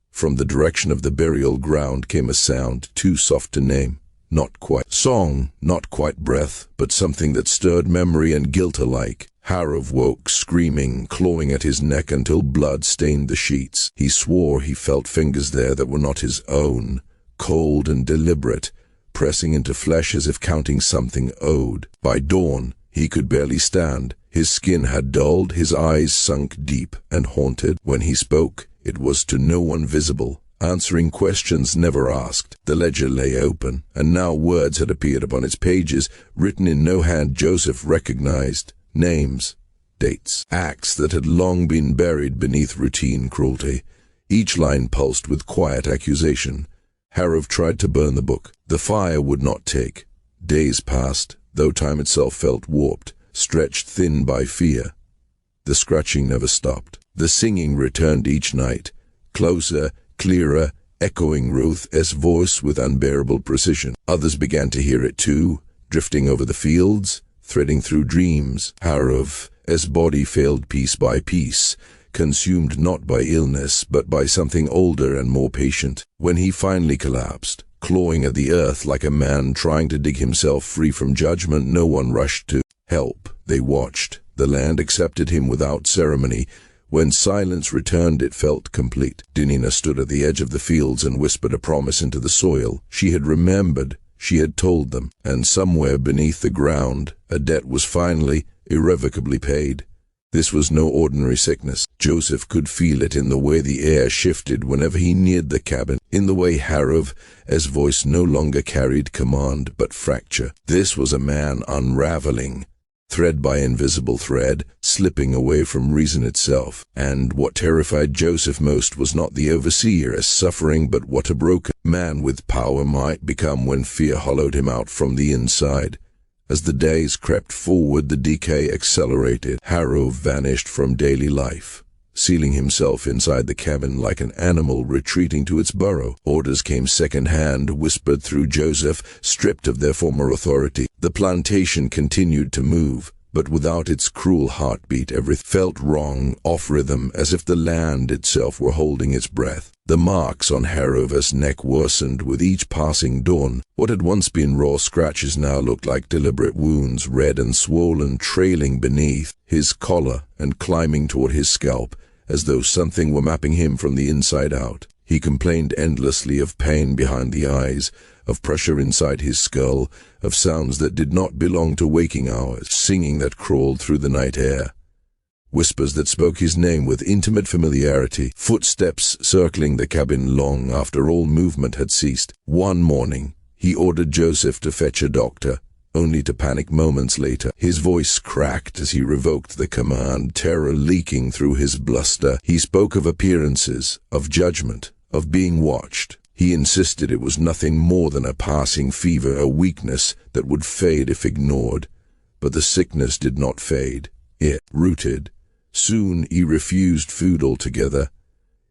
From the direction of the burial ground came a sound too soft to name. Not quite song, not quite breath, but something that stirred memory and guilt alike. Harrove woke, screaming, clawing at his neck until blood stained the sheets. He swore he felt fingers there that were not his own, cold and deliberate, pressing into flesh as if counting something owed. By dawn, he could barely stand. His skin had dulled, his eyes sunk deep and haunted. When he spoke, it was to no one visible, answering questions never asked. The ledger lay open, and now words had appeared upon its pages, written in no hand Joseph recognized. Names, dates, acts that had long been buried beneath routine cruelty. Each line pulsed with quiet accusation. Harrove tried to burn the book. The fire would not take. Days passed, though time itself felt warped, stretched thin by fear. The scratching never stopped. The singing returned each night, closer, clearer, echoing Ruth's voice with unbearable precision. Others began to hear it too, drifting over the fields, threading through dreams. Harrove's body failed piece by piece, consumed not by illness, but by something older and more patient. When he finally collapsed, clawing at the earth like a man trying to dig himself free from judgment, no one rushed to help. They watched. The land accepted him without ceremony. When silence returned, it felt complete. Dinina stood at the edge of the fields and whispered a promise into the soil. She had remembered. She had told them. And somewhere beneath the ground, a debt was finally, irrevocably paid. This was no ordinary sickness. Joseph could feel it in the way the air shifted whenever he neared the cabin, in the way Harrove's voice no longer carried command but fracture. This was a man unraveling, thread by invisible thread, slipping away from reason itself. And what terrified Joseph most was not the overseer as suffering, but what a broken man with power might become when fear hollowed him out from the inside. As the days crept forward, the decay accelerated. Harrove vanished from daily life, sealing himself inside the cabin like an animal retreating to its burrow. Orders came second-hand, whispered through Joseph, stripped of their former authority. The plantation continued to move, but without its cruel heartbeat. Everything felt wrong, off rhythm, as if the land itself were holding its breath. The marks on Harrove's neck worsened with each passing dawn. What had once been raw scratches now looked like deliberate wounds, red and swollen, trailing beneath his collar and climbing toward his scalp, as though something were mapping him from the inside out. He complained endlessly of pain behind the eyes, of pressure inside his skull, of sounds that did not belong to waking hours, singing that crawled through the night air, whispers that spoke his name with intimate familiarity, footsteps circling the cabin long after all movement had ceased. One morning, he ordered Joseph to fetch a doctor, only to panic moments later. His voice cracked as he revoked the command, terror leaking through his bluster. He spoke of appearances, of judgment, of being watched. He insisted it was nothing more than a passing fever, a weakness that would fade if ignored. But the sickness did not fade. It rooted. Soon he refused food altogether.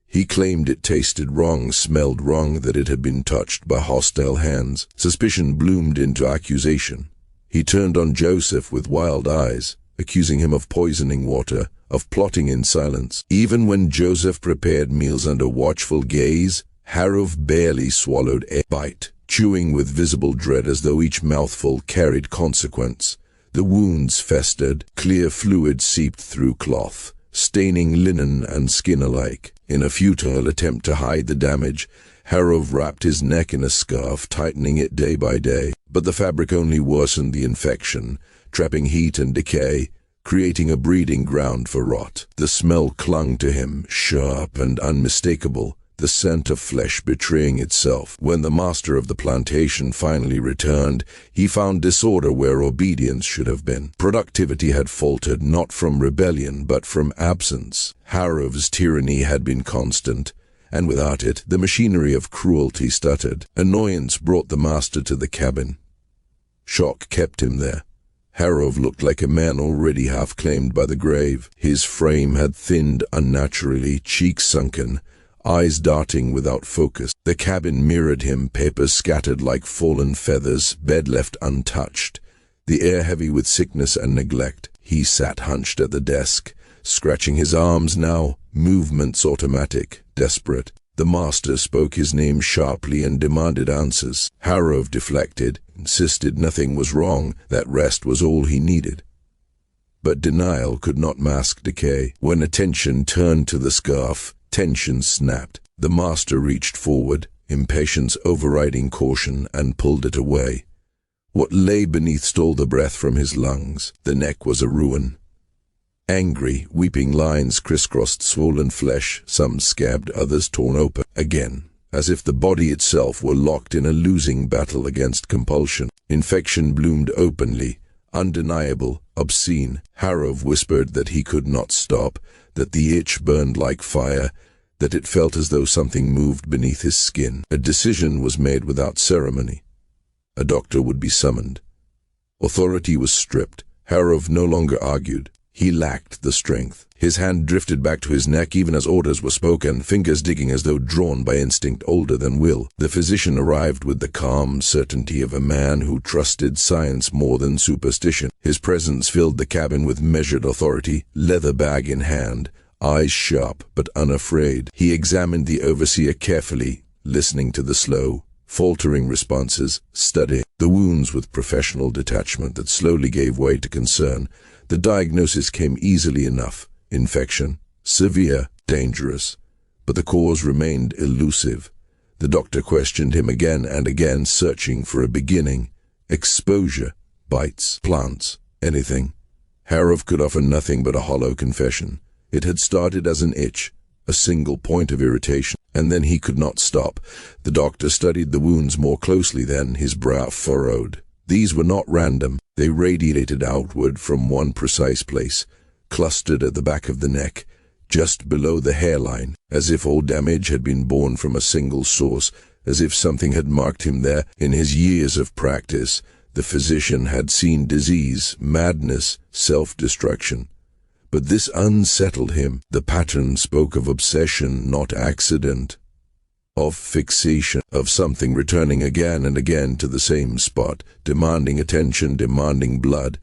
He claimed it tasted wrong, smelled wrong, that it had been touched by hostile hands. Suspicion bloomed into accusation. He turned on Joseph with wild eyes, accusing him of poisoning water, of plotting in silence. Even when Joseph prepared meals under watchful gaze, Harrove barely swallowed a bite, chewing with visible dread as though each mouthful carried consequence. The wounds festered, clear fluid seeped through cloth, staining linen and skin alike. In a futile attempt to hide the damage, Harrove wrapped his neck in a scarf, tightening it day by day. But the fabric only worsened the infection, trapping heat and decay, creating a breeding ground for rot. The smell clung to him, sharp and unmistakable, the scent of flesh betraying itself. When the master of the plantation finally returned, he found disorder where obedience should have been. Productivity had faltered, not from rebellion, but from absence. Harrove's tyranny had been constant, and without it, the machinery of cruelty stuttered. Annoyance brought the master to the cabin. Shock kept him there. Harrove looked like a man already half claimed by the grave. His frame had thinned unnaturally, cheeks sunken, eyes darting without focus. The cabin mirrored him, papers scattered like fallen feathers, bed left untouched, the air heavy with sickness and neglect. He sat hunched at the desk, scratching his arms now, movements automatic, desperate. The master spoke his name sharply and demanded answers. Harrove deflected, insisted nothing was wrong, that rest was all he needed. But denial could not mask decay. When attention turned to the scarf, tension snapped. The master reached forward, impatience overriding caution, and pulled it away. What lay beneath stole the breath from his lungs. The neck was a ruin. Angry, weeping lines crisscrossed swollen flesh, some scabbed, others torn open. Again, as if the body itself were locked in a losing battle against compulsion. Infection bloomed openly, undeniable, obscene. Harrove whispered that he could not stop, that the itch burned like fire, that it felt as though something moved beneath his skin. A decision was made without ceremony. A doctor would be summoned. Authority was stripped. Harrove no longer argued. He lacked the strength. His hand drifted back to his neck even as orders were spoken, fingers digging as though drawn by instinct older than will. The physician arrived with the calm certainty of a man who trusted science more than superstition. His presence filled the cabin with measured authority, leather bag in hand, eyes sharp but unafraid. He examined the overseer carefully, listening to the slow, faltering responses, studying the wounds with professional detachment that slowly gave way to concern. The diagnosis came easily enough. Infection, severe, dangerous. But the cause remained elusive. The doctor questioned him again and again, searching for a beginning. Exposure, bites, plants, anything. Harrove could offer nothing but a hollow confession. It had started as an itch, a single point of irritation, and then he could not stop. The doctor studied the wounds more closely then, his brow furrowed. These were not random. They radiated outward from one precise place, clustered at the back of the neck, just below the hairline, as if all damage had been born from a single source, as if something had marked him there. In his years of practice, the physician had seen disease, madness, self-destruction. But this unsettled him. The pattern spoke of obsession, not accident. Of fixation, of something returning again and again to the same spot, demanding attention, demanding blood.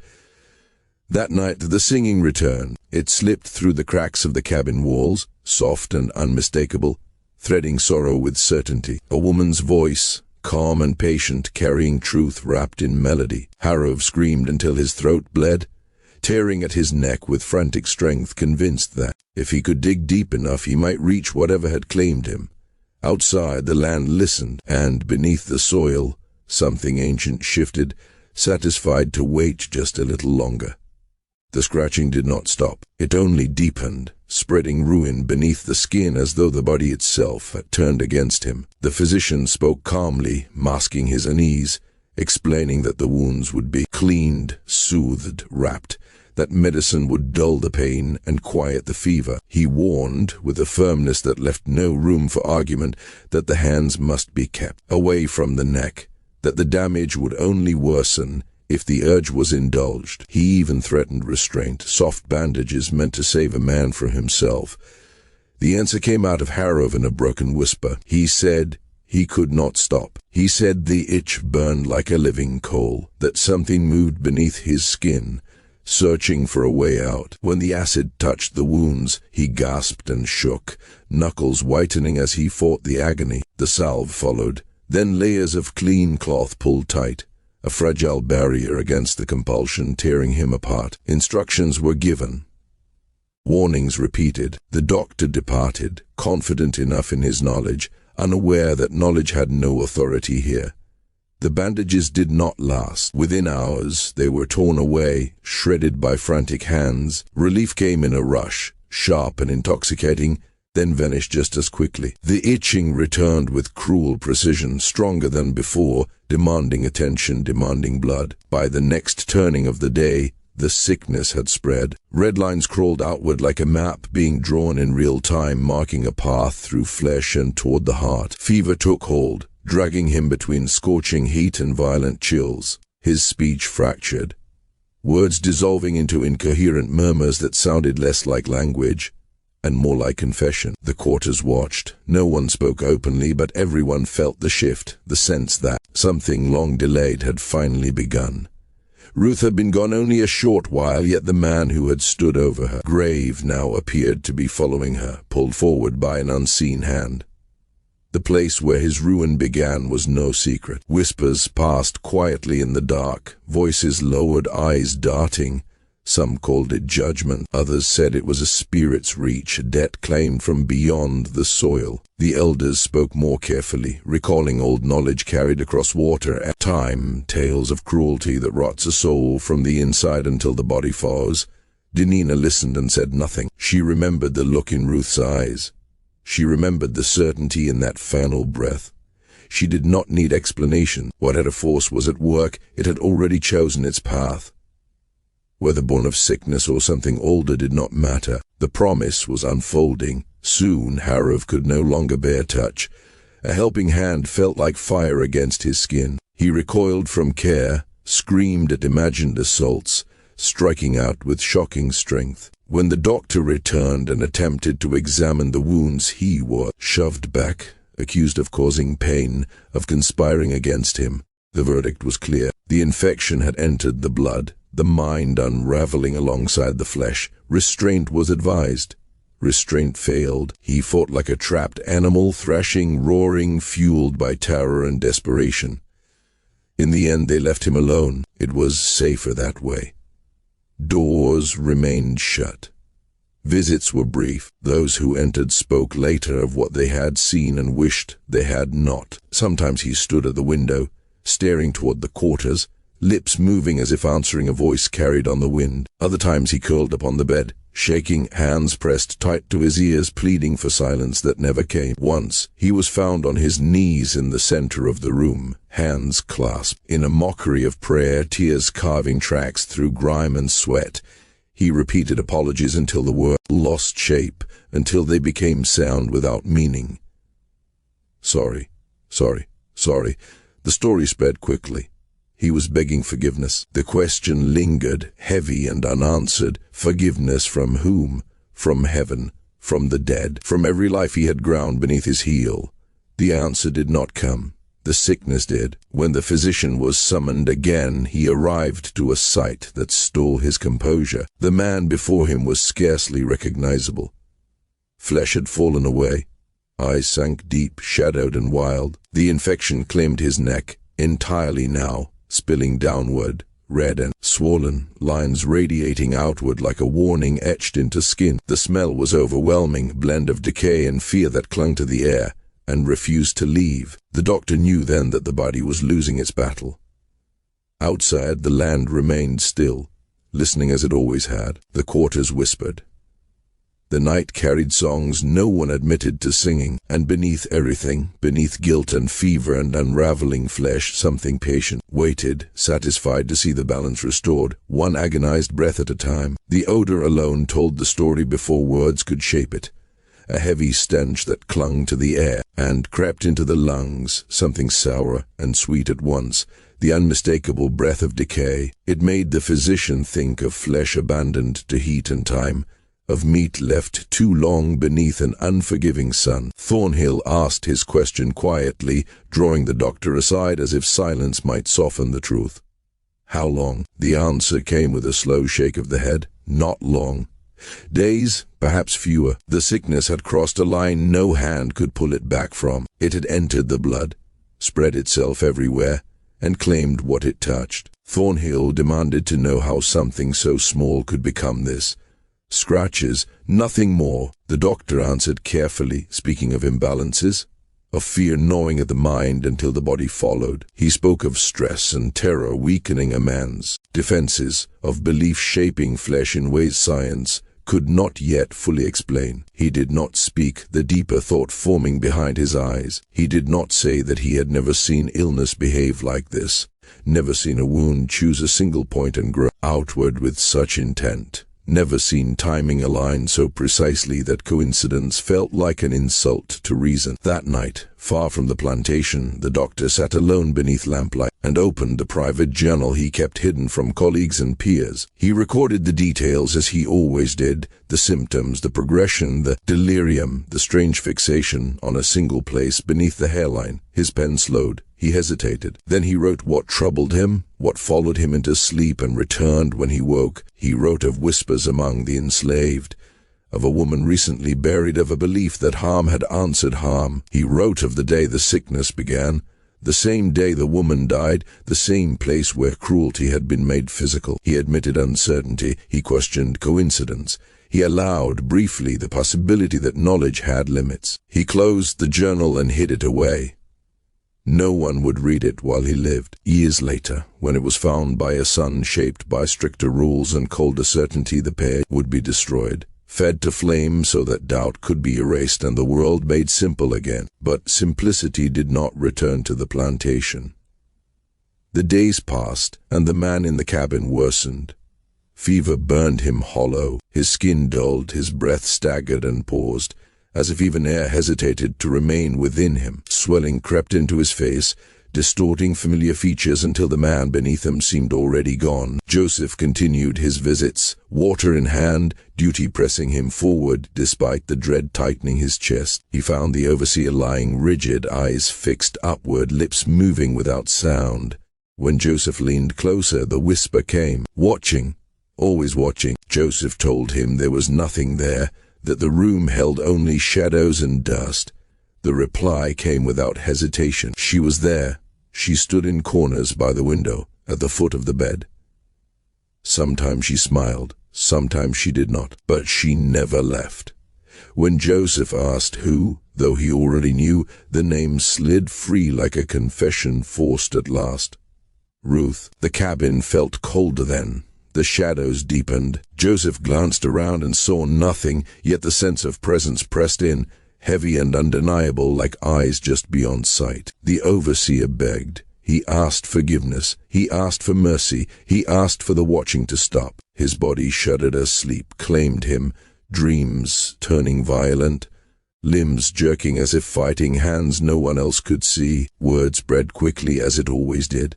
That night the singing returned. It slipped through the cracks of the cabin walls, soft and unmistakable, threading sorrow with certainty. A woman's voice, calm and patient, carrying truth wrapped in melody. Harrove screamed until his throat bled, tearing at his neck with frantic strength, convinced that, if he could dig deep enough, he might reach whatever had claimed him. Outside, the land listened, and beneath the soil, something ancient shifted, satisfied to wait just a little longer. The scratching did not stop. It only deepened, spreading ruin beneath the skin as though the body itself had turned against him. The physician spoke calmly, masking his unease. explaining that the wounds would be cleaned, soothed, wrapped, that medicine would dull the pain and quiet the fever. He warned, with a firmness that left no room for argument, that the hands must be kept away from the neck, that the damage would only worsen if the urge was indulged. He even threatened restraint, soft bandages meant to save a man from himself. The answer came out of Harrove in a broken whisper. He said he could not stop. He said the itch burned like a living coal, that something moved beneath his skin, searching for a way out. When the acid touched the wounds, he gasped and shook, knuckles whitening as he fought the agony. The salve followed, then layers of clean cloth pulled tight, a fragile barrier against the compulsion tearing him apart. Instructions were given. Warnings repeated. The doctor departed, confident enough in his knowledge, unaware that knowledge had no authority here. The bandages did not last. Within hours, they were torn away, shredded by frantic hands. Relief came in a rush, sharp and intoxicating, then vanished just as quickly. The itching returned with cruel precision, stronger than before, demanding attention, demanding blood. By the next turning of the day, the sickness had spread. Red lines crawled outward like a map being drawn in real time, marking a path through flesh and toward the heart. Fever took hold, dragging him between scorching heat and violent chills. His speech fractured, words dissolving into incoherent murmurs that sounded less like language and more like confession. The quarters watched. No one spoke openly, but everyone felt the shift, the sense that something long delayed had finally begun. Ruth had been gone only a short while, yet the man who had stood over her grave now appeared to be following her, pulled forward by an unseen hand. The place where his ruin began was no secret. Whispers passed quietly in the dark, voices lowered, eyes darting. Some called it judgment, others said it was a spirit's reach, a debt claimed from beyond the soil. The elders spoke more carefully, recalling old knowledge carried across water at time, tales of cruelty that rots a soul from the inside until the body falls. Denina listened and said nothing. She remembered the look in Ruth's eyes. She remembered the certainty in that final breath. She did not need explanation. Whatever force was at work, it had already chosen its path. Whether born of sickness or something older did not matter. The promise was unfolding. Soon Harrove could no longer bear touch. A helping hand felt like fire against his skin. He recoiled from care, screamed at imagined assaults, striking out with shocking strength. When the doctor returned and attempted to examine the wounds, he was shoved back, accused of causing pain, of conspiring against him. The verdict was clear. The infection had entered the blood, the mind unraveling alongside the flesh. Restraint was advised. Restraint failed. He fought like a trapped animal, thrashing, roaring, fueled by terror and desperation. In the end, they left him alone. It was safer that way. Doors remained shut. Visits were brief. Those who entered spoke later of what they had seen and wished they had not. Sometimes he stood at the window, staring toward the quarters, lips moving as if answering a voice carried on the wind. Other times he curled upon the bed, shaking, hands pressed tight to his ears, pleading for silence that never came. Once, he was found on his knees in the center of the room, hands clasped. In a mockery of prayer, tears carving tracks through grime and sweat, he repeated apologies until the words lost shape, until they became sound without meaning. Sorry, sorry, sorry. The story spread quickly. He was begging forgiveness. The question lingered, heavy and unanswered. Forgiveness from whom? From heaven, from the dead, from every life he had ground beneath his heel. The answer did not come. The sickness did. When the physician was summoned again, he arrived to a sight that stole his composure. The man before him was scarcely recognizable. Flesh had fallen away. Eyes sank deep, shadowed and wild. The infection claimed his neck, entirely now, spilling downward, red and swollen, lines radiating outward like a warning etched into skin. The smell was overwhelming, blend of decay and fear that clung to the air and refused to leave. The doctor knew then that the body was losing its battle. Outside, the land remained still, listening as it always had. The quarters whispered. The night carried songs no one admitted to singing, and beneath everything, beneath guilt and fever and unraveling flesh, something patient waited, satisfied to see the balance restored, one agonized breath at a time. The odor alone told the story before words could shape it. A heavy stench that clung to the air and crept into the lungs, something sour and sweet at once, the unmistakable breath of decay. It made the physician think of flesh abandoned to heat and time, of meat left too long beneath an unforgiving sun. Thornhill asked his question quietly, drawing the doctor aside as if silence might soften the truth. How long? The answer came with a slow shake of the head. Not long. Days, perhaps fewer. The sickness had crossed a line no hand could pull it back from. It had entered the blood, spread itself everywhere, and claimed what it touched. Thornhill demanded to know how something so small could become this. Scratches, nothing more, the doctor answered carefully, speaking of imbalances, of fear gnawing at the mind until the body followed. He spoke of stress and terror weakening a man's defenses, of belief shaping flesh in ways science could not yet fully explain. He did not speak, the deeper thought forming behind his eyes. He did not say that he had never seen illness behave like this, never seen a wound choose a single point and grow outward with such intent, never seen timing align so precisely that coincidence felt like an insult to reason. That night, far from the plantation, the doctor sat alone beneath lamplight and opened the private journal he kept hidden from colleagues and peers. He recorded the details as he always did, the symptoms, the progression, the delirium, the strange fixation on a single place beneath the hairline. His pen slowed. He hesitated. Then he wrote what troubled him, what followed him into sleep and returned when he woke. He wrote of whispers among the enslaved, of a woman recently buried, of a belief that harm had answered harm. He wrote of the day the sickness began, the same day the woman died, the same place where cruelty had been made physical. He admitted uncertainty. He questioned coincidence. He allowed, briefly, the possibility that knowledge had limits. He closed the journal and hid it away. No one would read it while he lived. Years later, when it was found by a son shaped by stricter rules and colder certainty, the pair would be destroyed, fed to flame so that doubt could be erased and the world made simple again. But simplicity did not return to the plantation. The days passed, and the man in the cabin worsened. Fever burned him hollow. His skin dulled, his breath staggered and paused, as if even air hesitated to remain within him. Swelling crept into his face, distorting familiar features until the man beneath him seemed already gone. Joseph continued his visits, water in hand, duty pressing him forward despite the dread tightening his chest. He found the overseer lying rigid, eyes fixed upward, lips moving without sound. When Joseph leaned closer, the whisper came, "Watching, always watching." Joseph told him there was nothing there, that the room held only shadows and dust. The reply came without hesitation. She was there. She stood in corners by the window, at the foot of the bed. Sometimes she smiled, sometimes she did not, but she never left. When Joseph asked who, though he already knew, the name slid free like a confession forced at last. Ruth. The cabin felt colder then. The shadows deepened. Joseph glanced around and saw nothing, yet the sense of presence pressed in, heavy and undeniable, like eyes just beyond sight. The overseer begged. He asked forgiveness. He asked for mercy. He asked for the watching to stop. His body shuddered as sleep claimed him, dreams turning violent, limbs jerking as if fighting, hands no one else could see. Words bred quickly as it always did.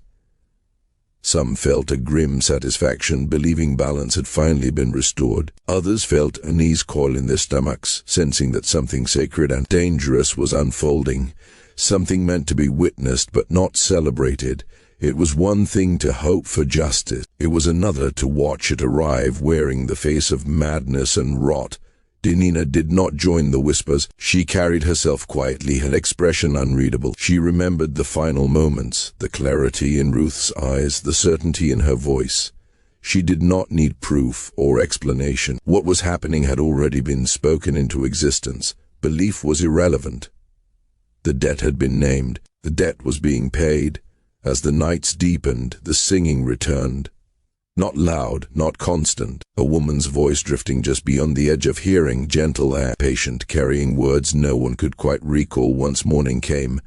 Some felt a grim satisfaction, believing balance had finally been restored. Others felt unease coil in their stomachs, sensing that something sacred and dangerous was unfolding, something meant to be witnessed but not celebrated. It was one thing to hope for justice. It was another to watch it arrive wearing the face of madness and rot. Denina did not join the whispers. She carried herself quietly, her expression unreadable. She remembered the final moments, the clarity in Ruth's eyes, the certainty in her voice. She did not need proof or explanation. What was happening had already been spoken into existence. Belief was irrelevant. The debt had been named. The debt was being paid. As the nights deepened, the singing returned. Not loud, not constant, a woman's voice drifting just beyond the edge of hearing, gentle and patient, carrying words no one could quite recall once morning came.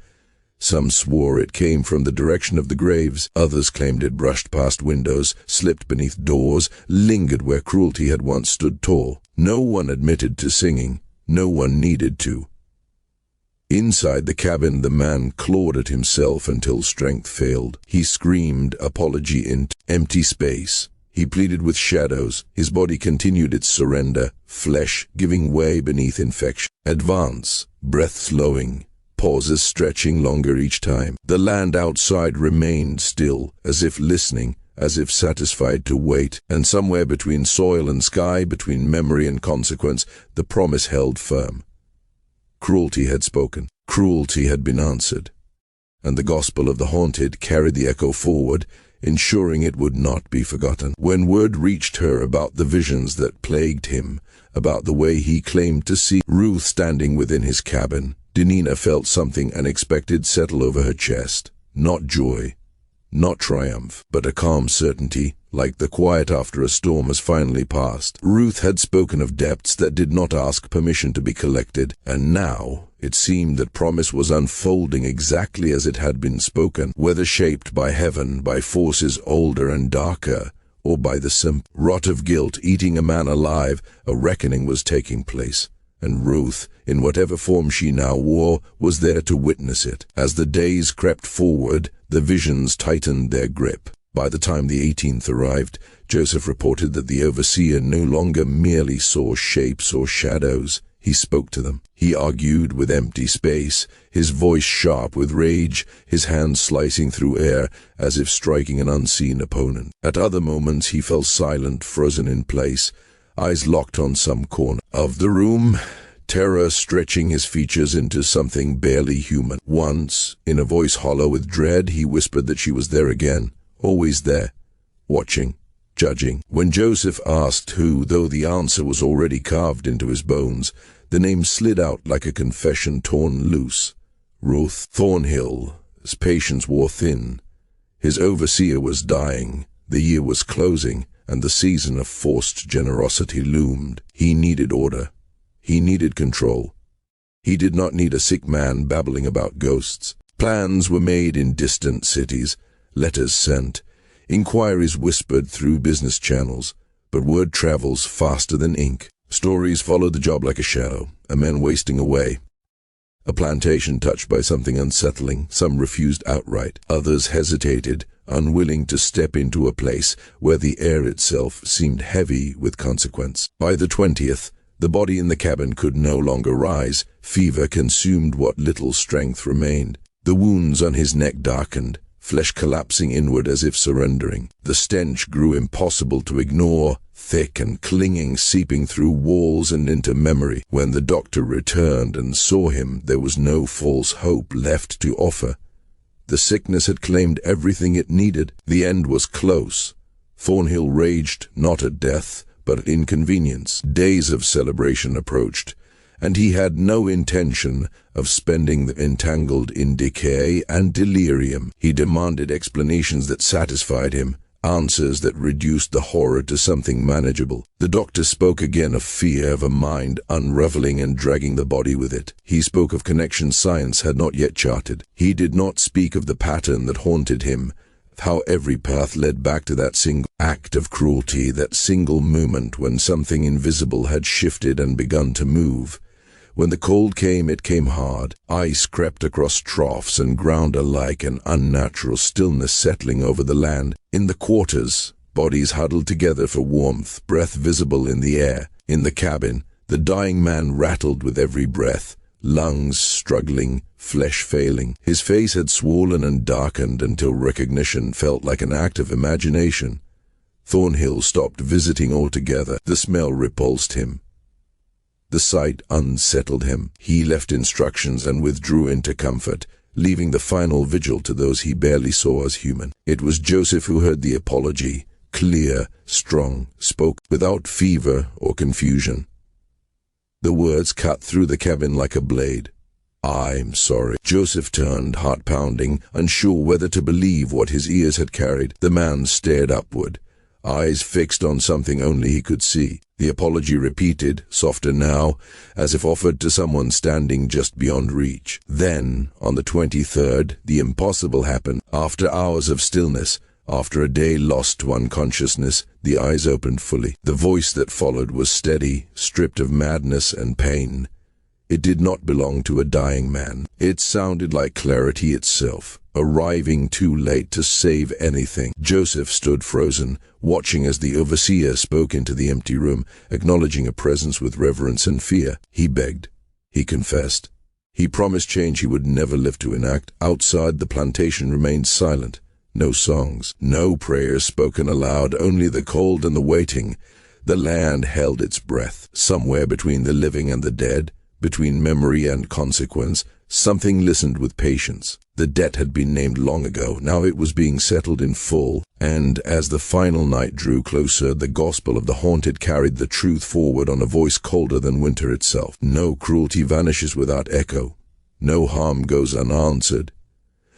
Some swore it came from the direction of the graves, others claimed it brushed past windows, slipped beneath doors, lingered where cruelty had once stood tall. No one admitted to singing, no one needed to. Inside the cabin, the man clawed at himself until strength failed. He screamed apology in empty space. He pleaded with shadows. His body continued its surrender, flesh giving way beneath infection. Advance, breath slowing, pauses stretching longer each time. The land outside remained still, as if listening, as if satisfied to wait, and somewhere between soil and sky, between memory and consequence, the promise held firm. Cruelty had spoken. Cruelty had been answered. And the gospel of the haunted carried the echo forward, ensuring it would not be forgotten. When word reached her about the visions that plagued him, about the way he claimed to see Ruth standing within his cabin, Denina felt something unexpected settle over her chest. Not joy, not triumph, but a calm certainty, like the quiet after a storm has finally passed. Ruth had spoken of depths that did not ask permission to be collected, and now it seemed that promise was unfolding exactly as it had been spoken, whether shaped by heaven, by forces older and darker, or by the simple rot of guilt eating a man alive. A reckoning was taking place, and Ruth, in whatever form she now wore, was there to witness it. As the days crept forward, the visions tightened their grip. By the time the 18th arrived, Joseph reported that the overseer no longer merely saw shapes or shadows. He spoke to them. He argued with empty space, his voice sharp with rage, his hands slicing through air as if striking an unseen opponent. At other moments he fell silent, frozen in place, eyes locked on some corner of the room, terror stretching his features into something barely human. Once, in a voice hollow with dread, he whispered that she was there again. Always there, watching, judging. When Joseph asked who, though the answer was already carved into his bones, the name slid out like a confession torn loose. Ruth. Thornhill. His patience wore thin. His overseer was dying. The year was closing, and the season of forced generosity loomed. He needed order. He needed control. He did not need a sick man babbling about ghosts. Plans were made in distant cities. Letters sent, inquiries whispered through business channels, but word travels faster than ink. Stories followed the job like a shadow, a man wasting away. A plantation touched by something unsettling, some refused outright, others hesitated, unwilling to step into a place where the air itself seemed heavy with consequence. By the 20th, the body in the cabin could no longer rise. Fever consumed what little strength remained. The wounds on his neck darkened, flesh collapsing inward as if surrendering. The stench grew impossible to ignore, thick and clinging, seeping through walls and into memory. When the doctor returned and saw him, there was no false hope left to offer. The sickness had claimed everything it needed. The end was close. Thornhill raged not at death, but at inconvenience. Days of celebration approached, and he had no intention of spending them entangled in decay and delirium. He demanded explanations that satisfied him, answers that reduced the horror to something manageable. The doctor spoke again of fear, of a mind unraveling and dragging the body with it. He spoke of connections science had not yet charted. He did not speak of the pattern that haunted him, of how every path led back to that single act of cruelty, that single moment when something invisible had shifted and begun to move. When the cold came, it came hard. Ice crept across troughs and ground alike, an unnatural stillness settling over the land. In the quarters, bodies huddled together for warmth, breath visible in the air. In the cabin, the dying man rattled with every breath, lungs struggling, flesh failing. His face had swollen and darkened until recognition felt like an act of imagination. Thornhill stopped visiting altogether. The smell repulsed him. The sight unsettled him. He left instructions and withdrew into comfort, leaving the final vigil to those he barely saw as human. It was Joseph who heard the apology, clear, strong, spoke without fever or confusion. The words cut through the cabin like a blade. "I'm sorry." Joseph turned, heart pounding, unsure whether to believe what his ears had carried. The man stared upward, eyes fixed on something only he could see. The apology repeated, softer now, as if offered to someone standing just beyond reach. Then, on the 23rd, the impossible happened. After hours of stillness, after a day lost to unconsciousness, the eyes opened fully. The voice that followed was steady, stripped of madness and pain. It did not belong to a dying man. It sounded like clarity itself, arriving too late to save anything. Joseph stood frozen, watching as the overseer spoke into the empty room, acknowledging a presence with reverence and fear. He begged. He confessed. He promised change he would never live to enact. Outside, the plantation remained silent. No songs, no prayers spoken aloud, only the cold and the waiting. The land held its breath. Somewhere between the living and the dead, between memory and consequence, something listened with patience. The debt had been named long ago. Now it was being settled in full, and as the final night drew closer, the gospel of the haunted carried the truth forward on a voice colder than winter itself. No cruelty vanishes without echo. No harm goes unanswered.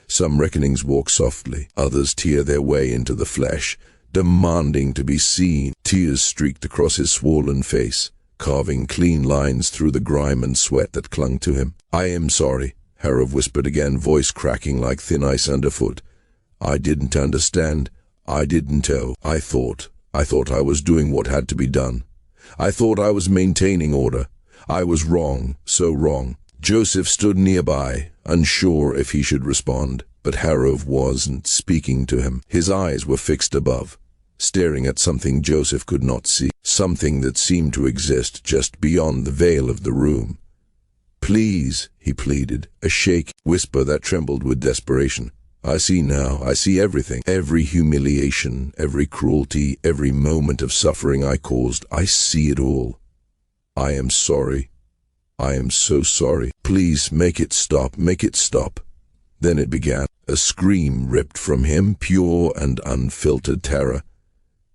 Some reckonings walk softly, others tear their way into the flesh, demanding to be seen. Tears streaked across his swollen face, carving clean lines through the grime and sweat that clung to him. "I am sorry," Harrove whispered again, voice cracking like thin ice underfoot. "I didn't understand. I didn't know. I thought I was doing what had to be done. I thought I was maintaining order. I was wrong, so wrong." Joseph stood nearby, unsure if he should respond, but Harrove wasn't speaking to him. His eyes were fixed above, staring at something Joseph could not see, something that seemed to exist just beyond the veil of the room. "Please," he pleaded, a shaky whisper that trembled with desperation. "I see now. I see everything. Every humiliation, every cruelty, every moment of suffering I caused. I see it all. I am sorry. I am so sorry. Please make it stop. Make it stop." Then it began. A scream ripped from him, pure and unfiltered terror.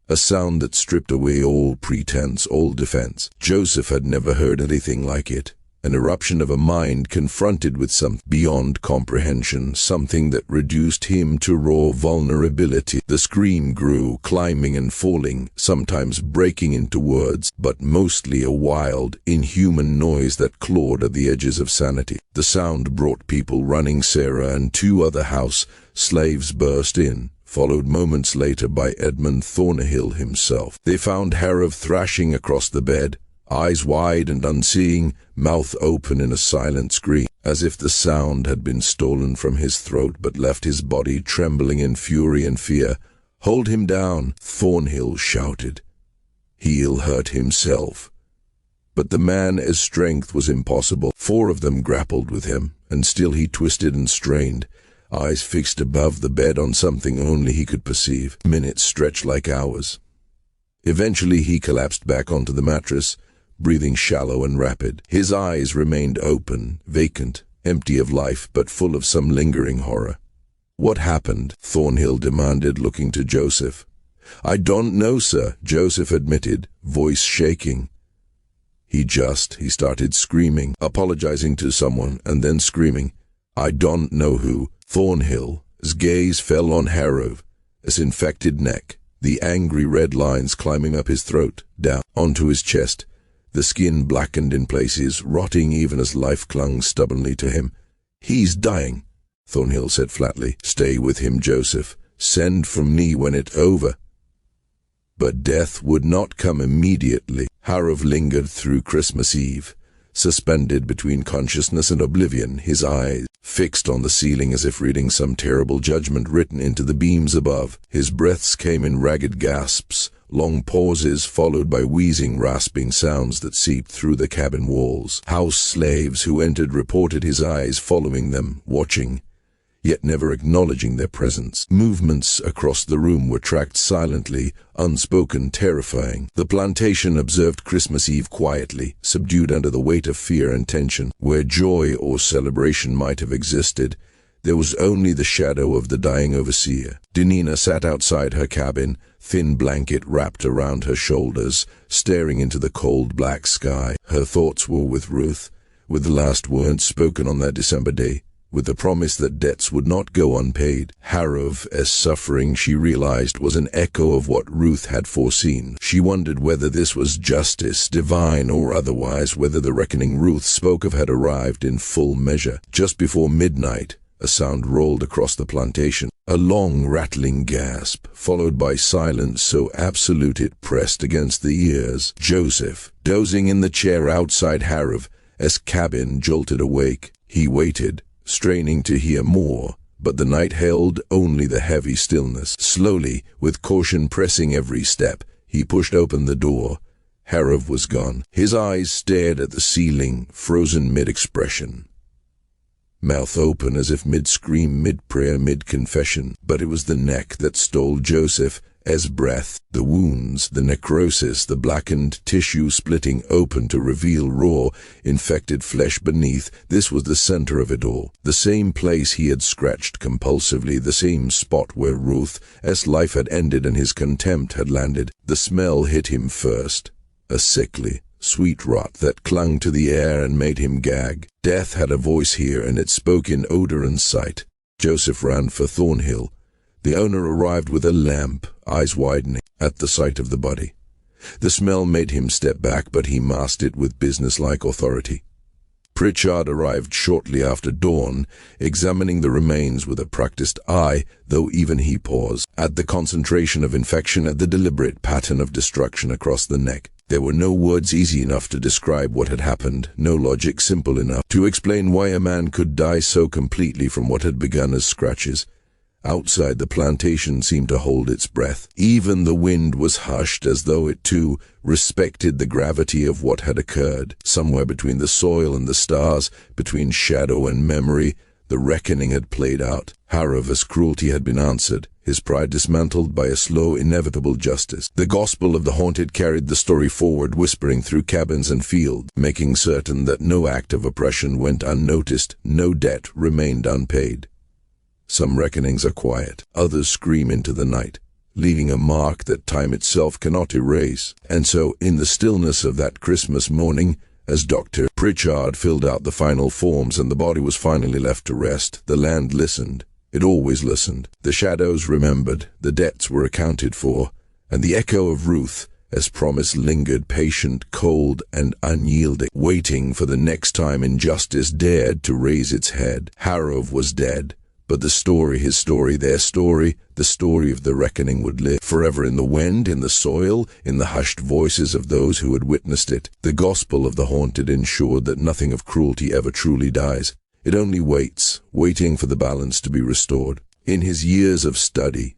A sound that stripped away all pretense, all defense. Joseph had never heard anything like it. An eruption of a mind confronted with something beyond comprehension, something that reduced him to raw vulnerability. The scream grew, climbing and falling, sometimes breaking into words, but mostly a wild, inhuman noise that clawed at the edges of sanity. The sound brought people running. Sarah and two other house slaves burst in, followed moments later by Edmund Thornhill himself. They found Harrove thrashing across the bed, eyes wide and unseeing, mouth open in a silent scream, as if the sound had been stolen from his throat but left his body trembling in fury and fear. "Hold him down," Thornhill shouted. He'll hurt himself. But the man's strength was impossible. 4 of them grappled with him, and still he twisted and strained, eyes fixed above the bed on something only he could perceive. Minutes stretched like hours. Eventually he collapsed back onto the mattress, breathing shallow and rapid. His eyes remained open, vacant, empty of life, but full of some lingering horror. "What happened?" Thornhill demanded, looking to Joseph. "I don't know, sir," Joseph admitted, voice shaking. He started screaming, apologizing to someone, and then screaming, "I don't know who." Thornhill's gaze fell on Harrove, his infected neck, the angry red lines climbing up his throat, down onto his chest, the skin blackened in places, rotting even as life clung stubbornly to him. "He's dying," Thornhill said flatly. "Stay with him, Joseph. Send for me when it's over." But death would not come immediately. Harrove lingered through Christmas Eve, suspended between consciousness and oblivion, his eyes fixed on the ceiling as if reading some terrible judgment written into the beams above. His breaths came in ragged gasps, long pauses followed by wheezing, rasping sounds that seeped through the cabin walls. House slaves who entered reported his eyes following them, watching, yet never acknowledging their presence. Movements across the room were tracked silently, unspoken, terrifying. The plantation observed Christmas Eve quietly, subdued under the weight of fear and tension. Where joy or celebration might have existed, there was only the shadow of the dying overseer. Denina sat outside her cabin, thin blanket wrapped around her shoulders, staring into the cold black sky. Her thoughts were with Ruth, with the last words spoken on that December day, with the promise that debts would not go unpaid. Harrove's suffering, she realized, was an echo of what Ruth had foreseen. She wondered whether this was justice, divine or otherwise, whether the reckoning Ruth spoke of had arrived in full measure. Just before midnight, a sound rolled across the plantation, a long rattling gasp, followed by silence so absolute it pressed against the ears. Joseph, dozing in the chair outside Harrove's cabin, jolted awake. He waited, straining to hear more, but the night held only the heavy stillness. Slowly, with caution pressing every step, he pushed open the door. Harrove was gone. His eyes stared at the ceiling, frozen mid-expression. Mouth open as if mid-scream, mid-prayer, mid-confession, but it was the neck that stole Joseph's breath, the wounds, the necrosis, the blackened tissue splitting open to reveal raw, infected flesh beneath. This was the center of it all, the same place he had scratched compulsively, the same spot where Ruth's life had ended and his contempt had landed. The smell hit him first, a sickly, sweet rot that clung to the air and made him gag. Death had a voice here, and it spoke in odor and sight. Joseph ran for Thornhill. The owner arrived with a lamp, eyes widening at the sight of the body. The smell made him step back, but he masked it with businesslike authority. Pritchard arrived shortly after dawn, examining the remains with a practiced eye, though even he paused at the concentration of infection, at the deliberate pattern of destruction across the neck. There were no words easy enough to describe what had happened, no logic simple enough to explain why a man could die so completely from what had begun as scratches. Outside, the plantation seemed to hold its breath. Even the wind was hushed, as though it too respected the gravity of what had occurred. Somewhere between the soil and the stars, between shadow and memory, the reckoning had played out. Harrove's cruelty had been answered, his pride dismantled by a slow, inevitable justice. The gospel of the haunted carried the story forward, whispering through cabins and fields, making certain that no act of oppression went unnoticed, no debt remained unpaid. Some reckonings are quiet, others scream into the night, leaving a mark that time itself cannot erase. And so, in the stillness of that Christmas morning, as Dr. Pritchard filled out the final forms and the body was finally left to rest, the land listened. It always listened. The shadows remembered, the debts were accounted for, and the echo of Ruth, as promise, lingered, patient, cold, and unyielding, waiting for the next time injustice dared to raise its head. Harrove was dead, but the story, his story, their story, the story of the reckoning would live forever in the wind, in the soil, in the hushed voices of those who had witnessed it. The gospel of the haunted ensured that nothing of cruelty ever truly dies. It only waits, waiting for the balance to be restored. In his years of study,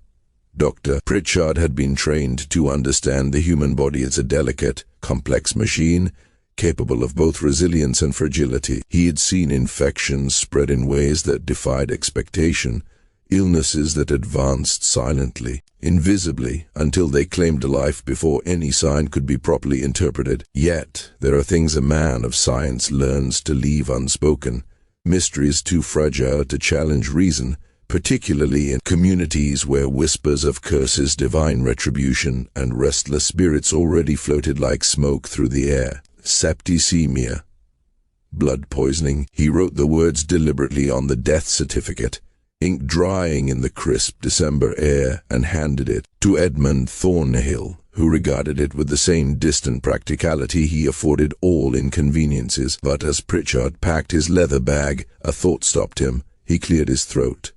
Dr. Pritchard had been trained to understand the human body as a delicate, complex machine, capable of both resilience and fragility. He had seen infections spread in ways that defied expectation, illnesses that advanced silently, invisibly, until they claimed life before any sign could be properly interpreted. Yet, there are things a man of science learns to leave unspoken, mysteries too fragile to challenge reason, particularly in communities where whispers of curses, divine retribution, and restless spirits already floated like smoke through the air. Septicemia, blood poisoning. He wrote the words deliberately on the death certificate, ink drying in the crisp December air, and handed it to Edmund Thornhill, who regarded it with the same distant practicality he afforded all inconveniences. But as Pritchard packed his leather bag, a thought stopped him. He cleared his throat.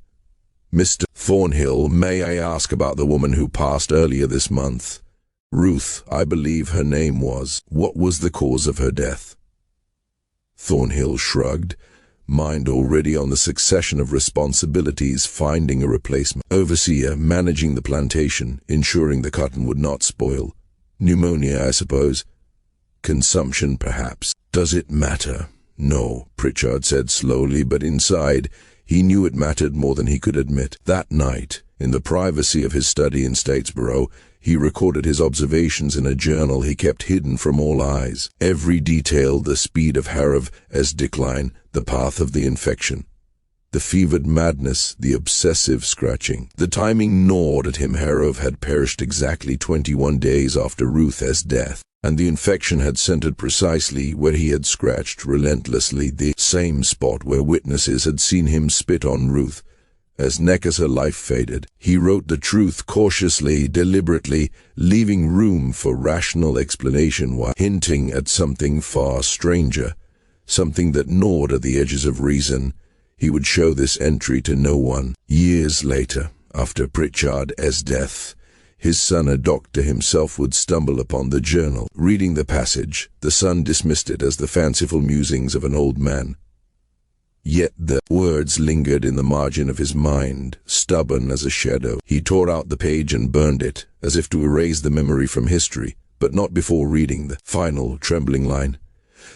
"Mr. Thornhill, may I ask about the woman who passed earlier this month? Ruth, I believe her name was. What was the cause of her death?" Thornhill shrugged, mind already on the succession of responsibilities, finding a replacement. Overseer, managing the plantation, ensuring the cotton would not spoil. Pneumonia, I suppose. Consumption, perhaps. Does it matter? No, Pritchard said slowly, but inside, he knew it mattered more than he could admit. That night, in the privacy of his study in Statesboro, he recorded his observations in a journal he kept hidden from all eyes. Every detail, the speed of Harrove's decline, the path of the infection. The fevered madness, the obsessive scratching. The timing gnawed at him. Harrove had perished exactly 21 days after Ruth's death, and the infection had centered precisely where he had scratched relentlessly, the same spot where witnesses had seen him spit on Ruth. As Neckar's life faded, he wrote the truth cautiously, deliberately, leaving room for rational explanation while hinting at something far stranger, something that gnawed at the edges of reason. He would show this entry to no one. Years later, after Pritchard's death, his son, a doctor himself, would stumble upon the journal. Reading the passage, the son dismissed it as the fanciful musings of an old man. Yet the words lingered in the margin of his mind, stubborn as a shadow. He tore out the page and burned it, as if to erase the memory from history, but not before reading the final, trembling line.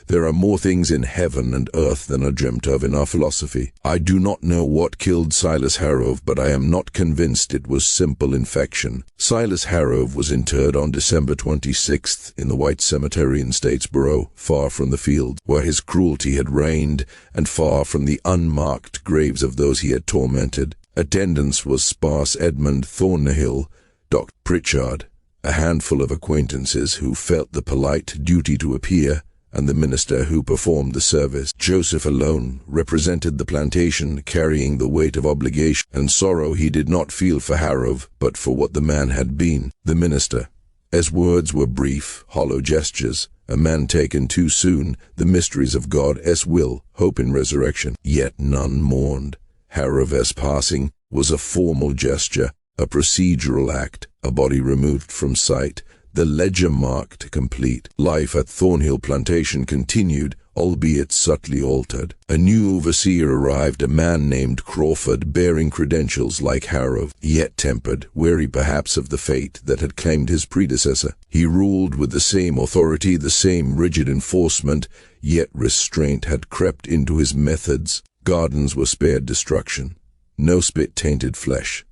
There are more things in heaven and earth than are dreamt of in our philosophy. I do not know what killed Silas Harrove, but I am not convinced it was simple infection. Silas Harrove was interred on December 26th in the White Cemetery in Statesboro, far from the field where his cruelty had reigned, and far from the unmarked graves of those he had tormented. Attendance was sparse. Edmund Thornhill, Dr. Pritchard, a handful of acquaintances who felt the polite duty to appear, and the minister who performed the service. Joseph alone represented the plantation, carrying the weight of obligation and sorrow he did not feel for Harrove, but for what the man had been. The minister, as words were brief, hollow gestures, a man taken too soon, the mysteries of God's will, hope in resurrection. Yet none mourned. Harrove's passing was a formal gesture, a procedural act, a body removed from sight, the ledger marked complete. Life at Thornhill Plantation continued, albeit subtly altered. A new overseer arrived, a man named Crawford, bearing credentials like Harrove, yet tempered, wary perhaps of the fate that had claimed his predecessor. He ruled with the same authority, the same rigid enforcement, yet restraint had crept into his methods. Gardens were spared destruction. No spit-tainted flesh.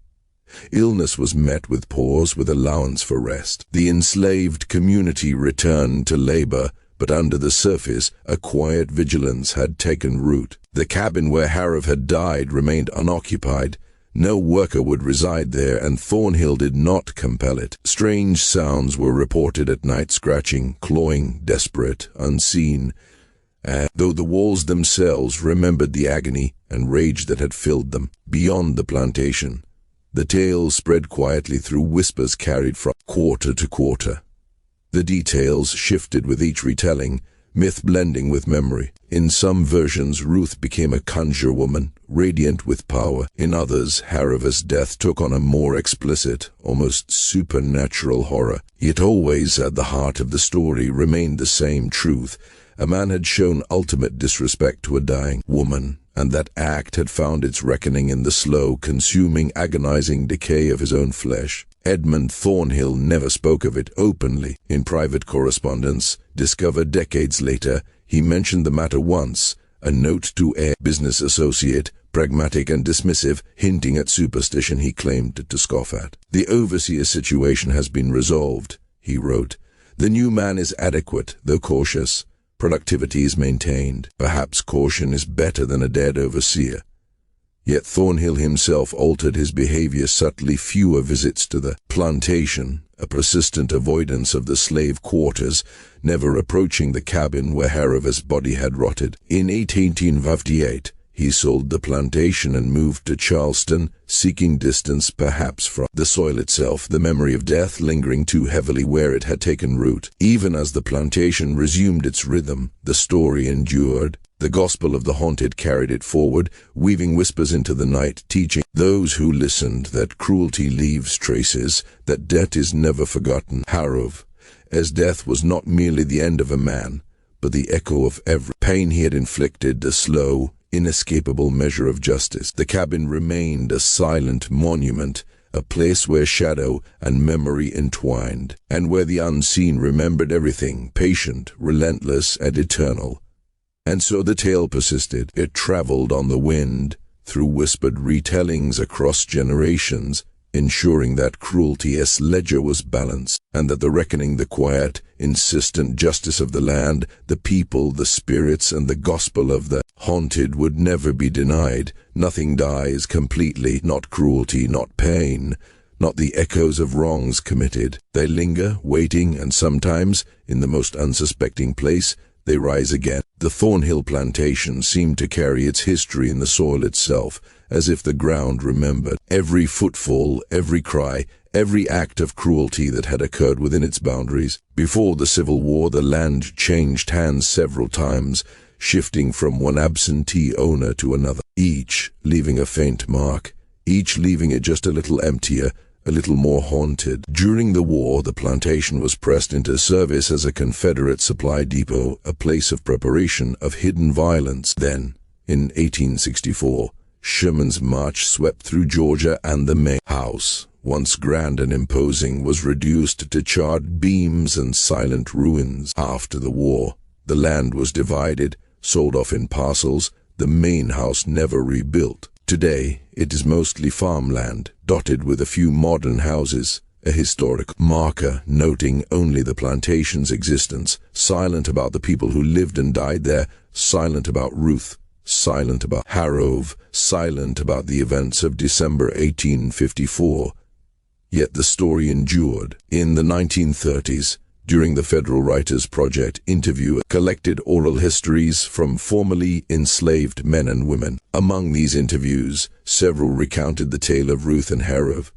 Illness was met with pause, with allowance for rest. The enslaved community returned to labor, but under the surface, a quiet vigilance had taken root. The cabin where Harrove had died remained unoccupied. No worker would reside there, and Thornhill did not compel it. Strange sounds were reported at night, scratching, clawing, desperate, unseen, and though the walls themselves remembered the agony and rage that had filled them. Beyond the plantation, the tales spread quietly through whispers carried from quarter to quarter. The details shifted with each retelling, myth blending with memory. In some versions, Ruth became a conjure woman, radiant with power. In others, Harrove's death took on a more explicit, almost supernatural horror. Yet always at the heart of the story remained the same truth. A man had shown ultimate disrespect to a dying woman, and that act had found its reckoning in the slow, consuming, agonizing decay of his own flesh. Edmund Thornhill never spoke of it openly. In private correspondence, discovered decades later, he mentioned the matter once, a note to a business associate, pragmatic and dismissive, hinting at superstition he claimed to scoff at. "The overseer's situation has been resolved," he wrote. "The new man is adequate, though cautious. Productivity is maintained. Perhaps caution is better than a dead overseer." Yet Thornhill himself altered his behavior subtly. Fewer visits to the plantation, a persistent avoidance of the slave quarters, never approaching the cabin where Harrove's body had rotted. In 1858, he sold the plantation and moved to Charleston, seeking distance perhaps from the soil itself, the memory of death lingering too heavily where it had taken root. Even as the plantation resumed its rhythm, the story endured. The gospel of the haunted carried it forward, weaving whispers into the night, teaching those who listened that cruelty leaves traces, that death is never forgotten. Harrove's death was not merely the end of a man, but the echo of every pain he had inflicted, a slow, inescapable measure of justice. The cabin remained a silent monument, a place where shadow and memory entwined, and where the unseen remembered everything, patient, relentless, and eternal. And so the tale persisted. It traveled on the wind, through whispered retellings across generations, ensuring that cruelty's ledger was balanced, and that the reckoning, the quiet, insistent justice of the land, the people, the spirits, and the gospel of the haunted would never be denied. Nothing dies completely, not cruelty, not pain, not the echoes of wrongs committed. They linger, waiting, and sometimes, in the most unsuspecting place, they rise again. The Thornhill Plantation seemed to carry its history in the soil itself, as if the ground remembered every footfall, every cry, every act of cruelty that had occurred within its boundaries. Before the Civil War, the land changed hands several times, shifting from one absentee owner to another, each leaving a faint mark, each leaving it just a little emptier, a little more haunted. During the war, the plantation was pressed into service as a Confederate supply depot, a place of preparation, of hidden violence. Then, in 1864, Sherman's march swept through Georgia, and the main house, once grand and imposing, was reduced to charred beams and silent ruins. After the war, the land was divided, sold off in parcels, the main house never rebuilt. Today, it is mostly farmland, dotted with a few modern houses, a historic marker noting only the plantation's existence, silent about the people who lived and died there, silent about Ruth, silent about Harrove, silent about the events of December 1854. Yet the story endured. In the 1930s, during the Federal Writers Project, interviewer collected oral histories from formerly enslaved men and women. Among these interviews, several recounted the tale of Ruth and Harrove.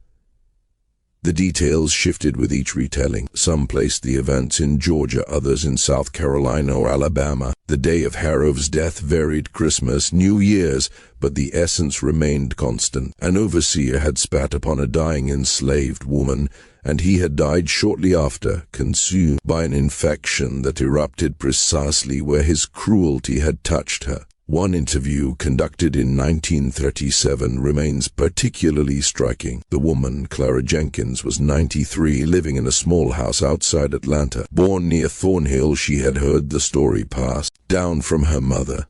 The details shifted with each retelling. Some placed the events in Georgia, others in South Carolina or Alabama. The day of Harrove's death varied: Christmas, New Year's, but the essence remained constant. An overseer had spat upon a dying enslaved woman, and he had died shortly after, consumed by an infection that erupted precisely where his cruelty had touched her. One interview conducted in 1937 remains particularly striking. The woman, Clara Jenkins, was 93, living in a small house outside Atlanta. Born near Thornhill, she had heard the story passed down from her mother,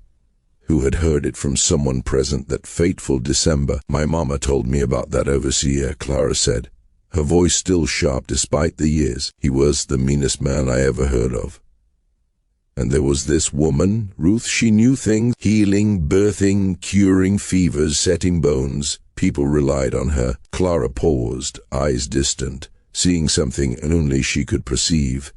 who had heard it from someone present that fateful December. "My mama told me about that overseer," Clara said, her voice still sharp despite the years. "He was the meanest man I ever heard of. And there was this woman, Ruth, she knew things, healing, birthing, curing fevers, setting bones. People relied on her." Clara paused, eyes distant, seeing something only she could perceive.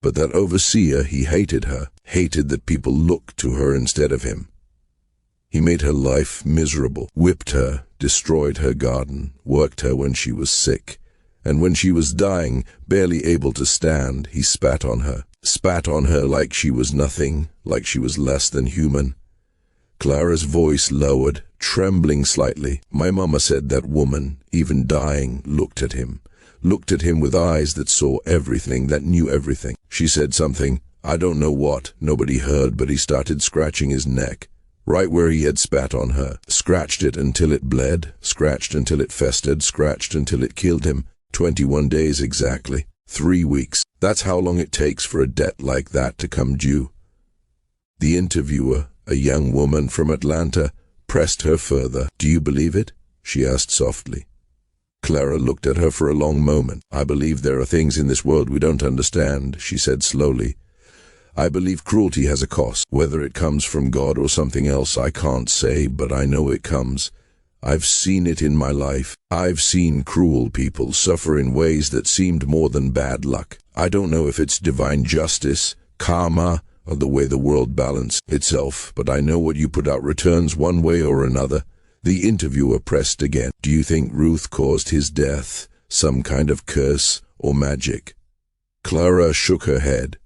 But that overseer, he hated her, hated that people looked to her instead of him. He made her life miserable, whipped her, destroyed her garden, worked her when she was sick. And when she was dying, barely able to stand, he spat on her like she was nothing, like she was less than human. Clara's voice lowered, trembling slightly. "My mama said that woman, even dying, looked at him with eyes that saw everything, that knew everything. She said something, I don't know what, nobody heard, but he started scratching his neck, right where he had spat on her. Scratched it until it bled, scratched until it festered, scratched until it killed him. 21 days exactly. 3 weeks. That's how long it takes for a debt like that to come due." The interviewer, a young woman from Atlanta, pressed her further. "Do you believe it?" she asked softly. Clara looked at her for a long moment. "I believe there are things in this world we don't understand," she said slowly. "I believe cruelty has a cost. Whether it comes from God or something else, I can't say, but I know it comes. I've seen it in my life. I've seen cruel people suffer in ways that seemed more than bad luck. I don't know if it's divine justice, karma, or the way the world balances itself, but I know what you put out returns one way or another." The interviewer pressed again. "Do you think Ruth caused his death? Some kind of curse or magic?" Clara shook her head.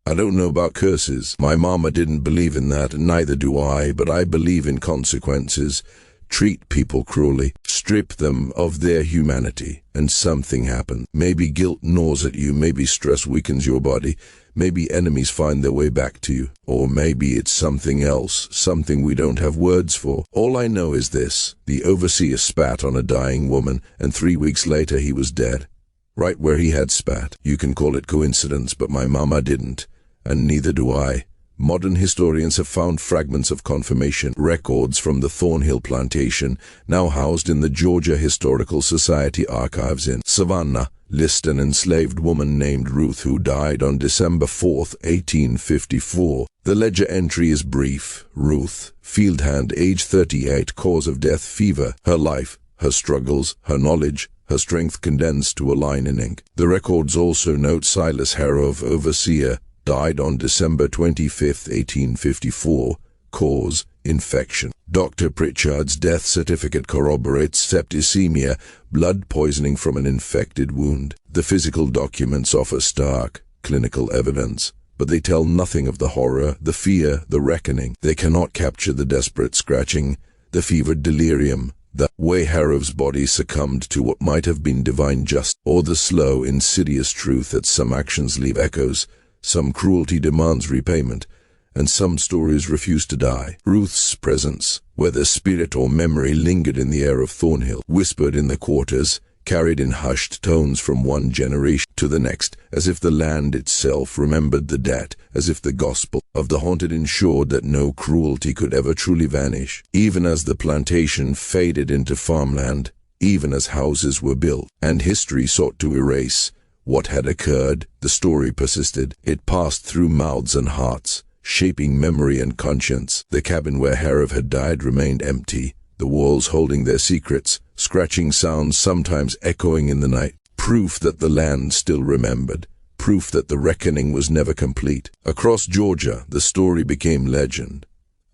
"I don't know about curses. My mama didn't believe in that, and neither do I, but I believe in consequences. Treat people cruelly, strip them of their humanity, and something happens. Maybe guilt gnaws at you, maybe stress weakens your body, maybe enemies find their way back to you, or maybe it's something else, something we don't have words for. All I know is this: the overseer spat on a dying woman, and 3 weeks later he was dead, right where he had spat. You can call it coincidence, but my mama didn't, and neither do I. Modern historians have found fragments of confirmation records from the Thornhill Plantation, now housed in the Georgia Historical Society archives in Savannah, list an enslaved woman named Ruth who died on December 4, 1854. The ledger entry is brief. Ruth, field hand, age 38, cause of death fever, her life, her struggles, her knowledge, her strength condensed to a line in ink. The records also note Silas Harrove, overseer, died on December 25, 1854, cause, infection. Dr. Pritchard's death certificate corroborates septicemia, blood poisoning from an infected wound. The physical documents offer stark, clinical evidence, but they tell nothing of the horror, the fear, the reckoning. They cannot capture the desperate scratching, the fevered delirium, the way Harrove's body succumbed to what might have been divine justice, or the slow, insidious truth that some actions leave echoes, some cruelty demands repayment, and some stories refuse to die. Ruth's presence, whether spirit or memory, lingered in the air of Thornhill, whispered in the quarters, carried in hushed tones from one generation to the next, as if the land itself remembered the debt, as if the gospel of the haunted ensured that no cruelty could ever truly vanish. Even as the plantation faded into farmland, even as houses were built, and history sought to erase what had occurred, the story persisted. It passed through mouths and hearts, shaping memory and conscience. The cabin where Harrove had died remained empty, the walls holding their secrets, scratching sounds sometimes echoing in the night. Proof that the land still remembered, proof that the reckoning was never complete. Across Georgia, the story became legend,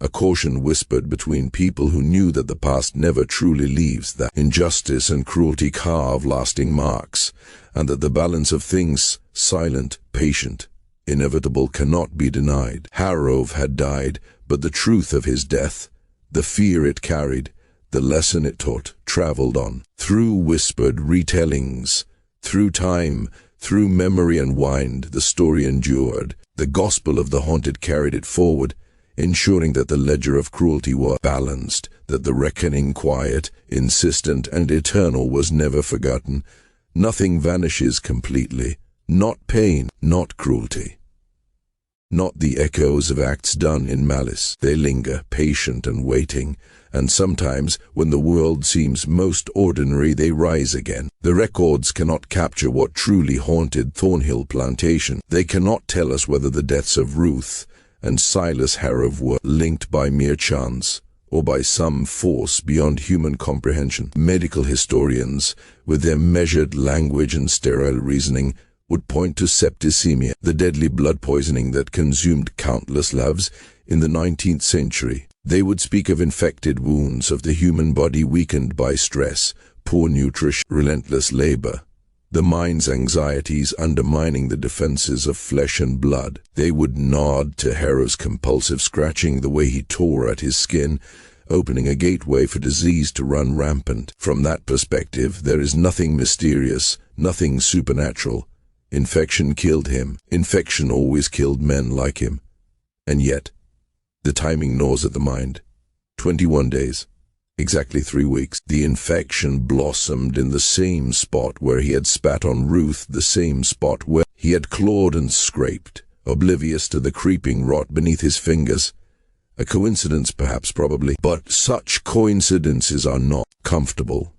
a caution whispered between people who knew that the past never truly leaves, that injustice and cruelty carve lasting marks, and that the balance of things, silent, patient, inevitable, cannot be denied. Harrove had died, but the truth of his death, the fear it carried, the lesson it taught, traveled on. Through whispered retellings, through time, through memory and wind, the story endured. The gospel of the haunted carried it forward, ensuring that the ledger of cruelty was balanced, that the reckoning, quiet, insistent, and eternal, was never forgotten. Nothing vanishes completely. Not pain, not cruelty, not the echoes of acts done in malice. They linger, patient and waiting, and sometimes, when the world seems most ordinary, they rise again. The records cannot capture what truly haunted Thornhill Plantation. They cannot tell us whether the deaths of Ruth and Silas Harrove were linked by mere chance, or by some force beyond human comprehension. Medical historians, with their measured language and sterile reasoning, would point to septicemia, the deadly blood poisoning that consumed countless lives in the 19th century. They would speak of infected wounds, of the human body weakened by stress, poor nutrition, relentless labor, the mind's anxieties undermining the defenses of flesh and blood. They would nod to Harrove's compulsive scratching, the way he tore at his skin, opening a gateway for disease to run rampant. From that perspective, there is nothing mysterious, nothing supernatural. Infection killed him. Infection always killed men like him. And yet, the timing gnaws at the mind. 21 days, exactly 3 weeks. The infection blossomed in the same spot where he had spat on Ruth, the same spot where he had clawed and scraped, oblivious to the creeping rot beneath his fingers. A coincidence, perhaps, probably, but such coincidences are not comfortable.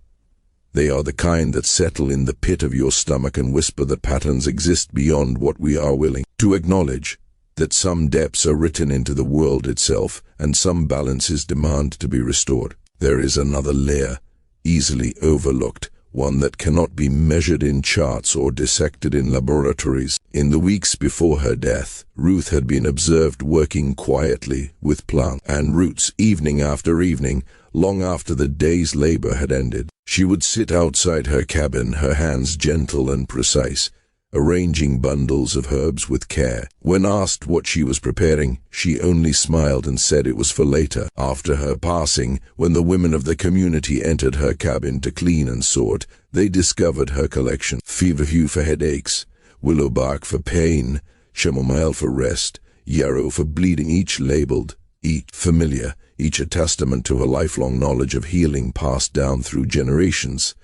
They are the kind that settle in the pit of your stomach and whisper that patterns exist beyond what we are willing to acknowledge, that some depths are written into the world itself, and some balances demand to be restored. There is another layer, easily overlooked, one that cannot be measured in charts or dissected in laboratories. In the weeks before her death, Ruth had been observed working quietly with plants and roots evening after evening, long after the day's labor had ended. She would sit outside her cabin, her hands gentle and precise, arranging bundles of herbs with care. When asked what she was preparing, she only smiled and said it was for later. After her passing, when the women of the community entered her cabin to clean and sort, they discovered her collection: feverfew for headaches, willow bark for pain, chamomile for rest, yarrow for bleeding, each labeled, each familiar, each a testament to her lifelong knowledge of healing passed down through generations.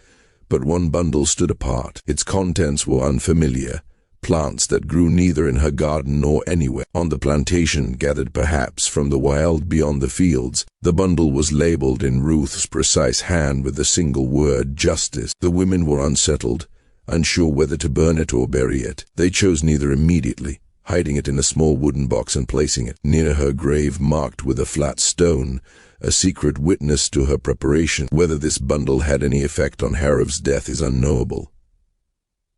But one bundle stood apart. Its contents were unfamiliar, plants that grew neither in her garden nor anywhere on the plantation, gathered perhaps from the wild beyond the fields. The bundle was labeled in Ruth's precise hand with the single word, justice. The women were unsettled, unsure whether to burn it or bury it. They chose neither immediately, hiding it in a small wooden box and placing it near her grave, marked with a flat stone, a secret witness to her preparation. Whether this bundle had any effect on Harrove's death is unknowable.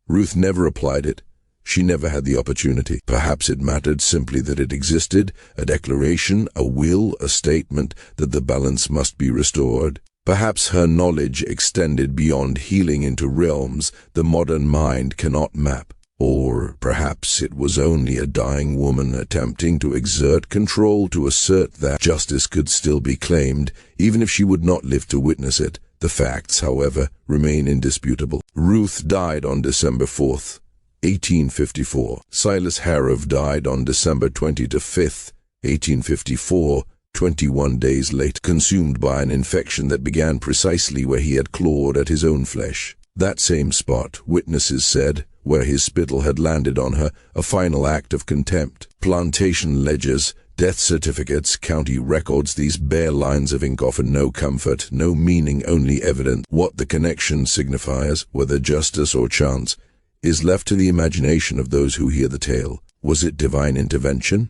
Ruth never applied it. She never had the opportunity. Perhaps it mattered simply that it existed, a declaration, a will, a statement that the balance must be restored. Perhaps her knowledge extended beyond healing into realms the modern mind cannot map. Or perhaps it was only a dying woman attempting to exert control to assert that justice could still be claimed, even if she would not live to witness it. The facts, however, remain indisputable. Ruth died on December 4th, 1854. Silas Harrove died on December 25th, 1854, 21 days later, consumed by an infection that began precisely where he had clawed at his own flesh. That same spot, witnesses said, where his spittle had landed on her, a final act of contempt. Plantation ledgers, death certificates, county records, these bare lines of ink offer no comfort, no meaning, only evidence. What the connection signifies, whether justice or chance, is left to the imagination of those who hear the tale. Was it divine intervention?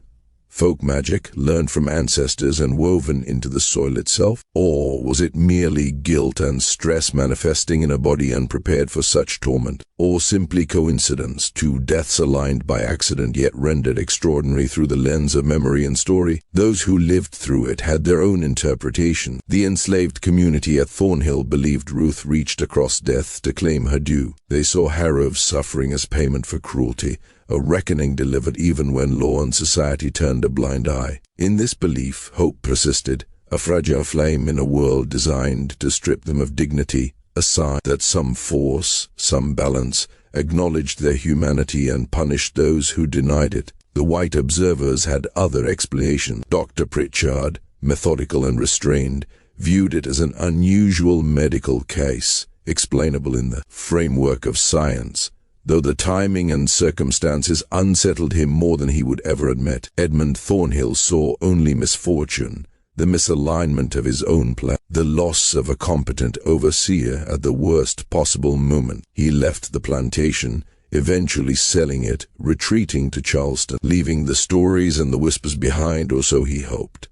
Folk magic, learned from ancestors and woven into the soil itself? Or was it merely guilt and stress manifesting in a body unprepared for such torment? Or simply coincidence, two deaths aligned by accident yet rendered extraordinary through the lens of memory and story? Those who lived through it had their own interpretation. The enslaved community at Thornhill believed Ruth reached across death to claim her due. They saw Harrove's suffering as payment for cruelty, a reckoning delivered even when law and society turned a blind eye. In this belief, hope persisted, a fragile flame in a world designed to strip them of dignity, a sign that some force, some balance, acknowledged their humanity and punished those who denied it. The white observers had other explanations. Dr. Pritchard, methodical and restrained, viewed it as an unusual medical case, explainable in the framework of science, though the timing and circumstances unsettled him more than he would ever admit. Edmund Thornhill saw only misfortune, the misalignment of his own plan, the loss of a competent overseer at the worst possible moment. He left the plantation, eventually selling it, retreating to Charleston, leaving the stories and the whispers behind, or so he hoped.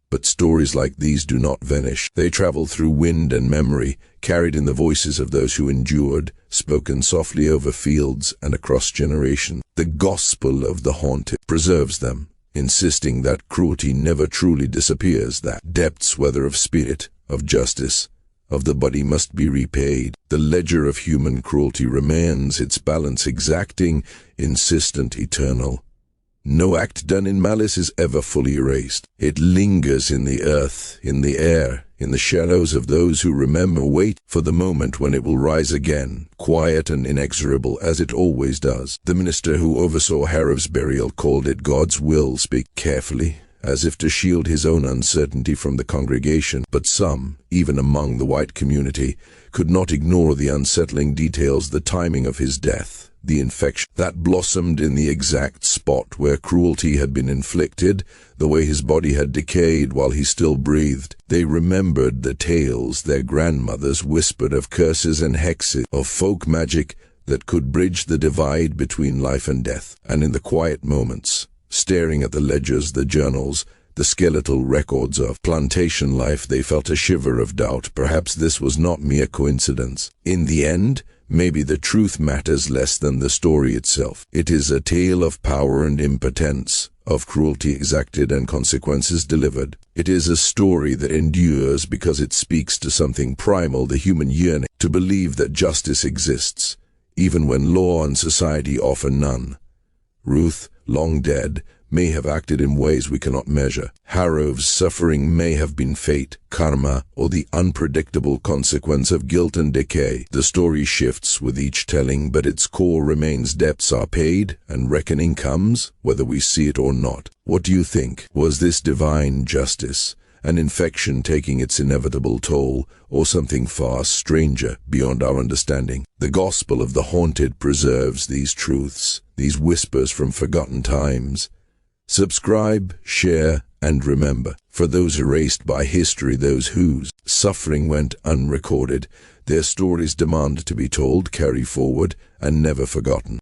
But stories like these do not vanish. They travel through wind and memory, carried in the voices of those who endured, spoken softly over fields and across generations. The gospel of the haunted preserves them, insisting that cruelty never truly disappears, that depths, whether of spirit, of justice, of the body, must be repaid. The ledger of human cruelty remains, its balance exacting, insistent, eternal. No act done in malice is ever fully erased. It lingers in the earth, in the air, in the shadows of those who remember. Wait for the moment when it will rise again, quiet and inexorable as it always does. The minister who oversaw Harrove's burial called it God's will. Speak carefully, as if to shield his own uncertainty from the congregation. But some, even among the white community, could not ignore the unsettling details, the timing of his death, the infection that blossomed in the exact spot where cruelty had been inflicted, the way his body had decayed while he still breathed. They remembered the tales their grandmothers whispered of curses and hexes, of folk magic that could bridge the divide between life and death. And in the quiet moments, staring at the ledgers, the journals, the skeletal records of plantation life, they felt a shiver of doubt. Perhaps this was not mere coincidence. In the end, maybe the truth matters less than the story itself. It is a tale of power and impotence, of cruelty exacted and consequences delivered. It is a story that endures because it speaks to something primal, the human yearning to believe that justice exists, even when law and society offer none. Ruth, long dead, may have acted in ways we cannot measure. Harrove's suffering may have been fate, karma, or the unpredictable consequence of guilt and decay. The story shifts with each telling, but its core remains. Debts are paid, and reckoning comes, whether we see it or not. What do you think? Was this divine justice? an infection taking its inevitable toll, or something far stranger beyond our understanding. The gospel of the haunted preserves these truths, these whispers from forgotten times. Subscribe, share, and remember, for those erased by history, those whose suffering went unrecorded, their stories demand to be told, carry forward, and never forgotten.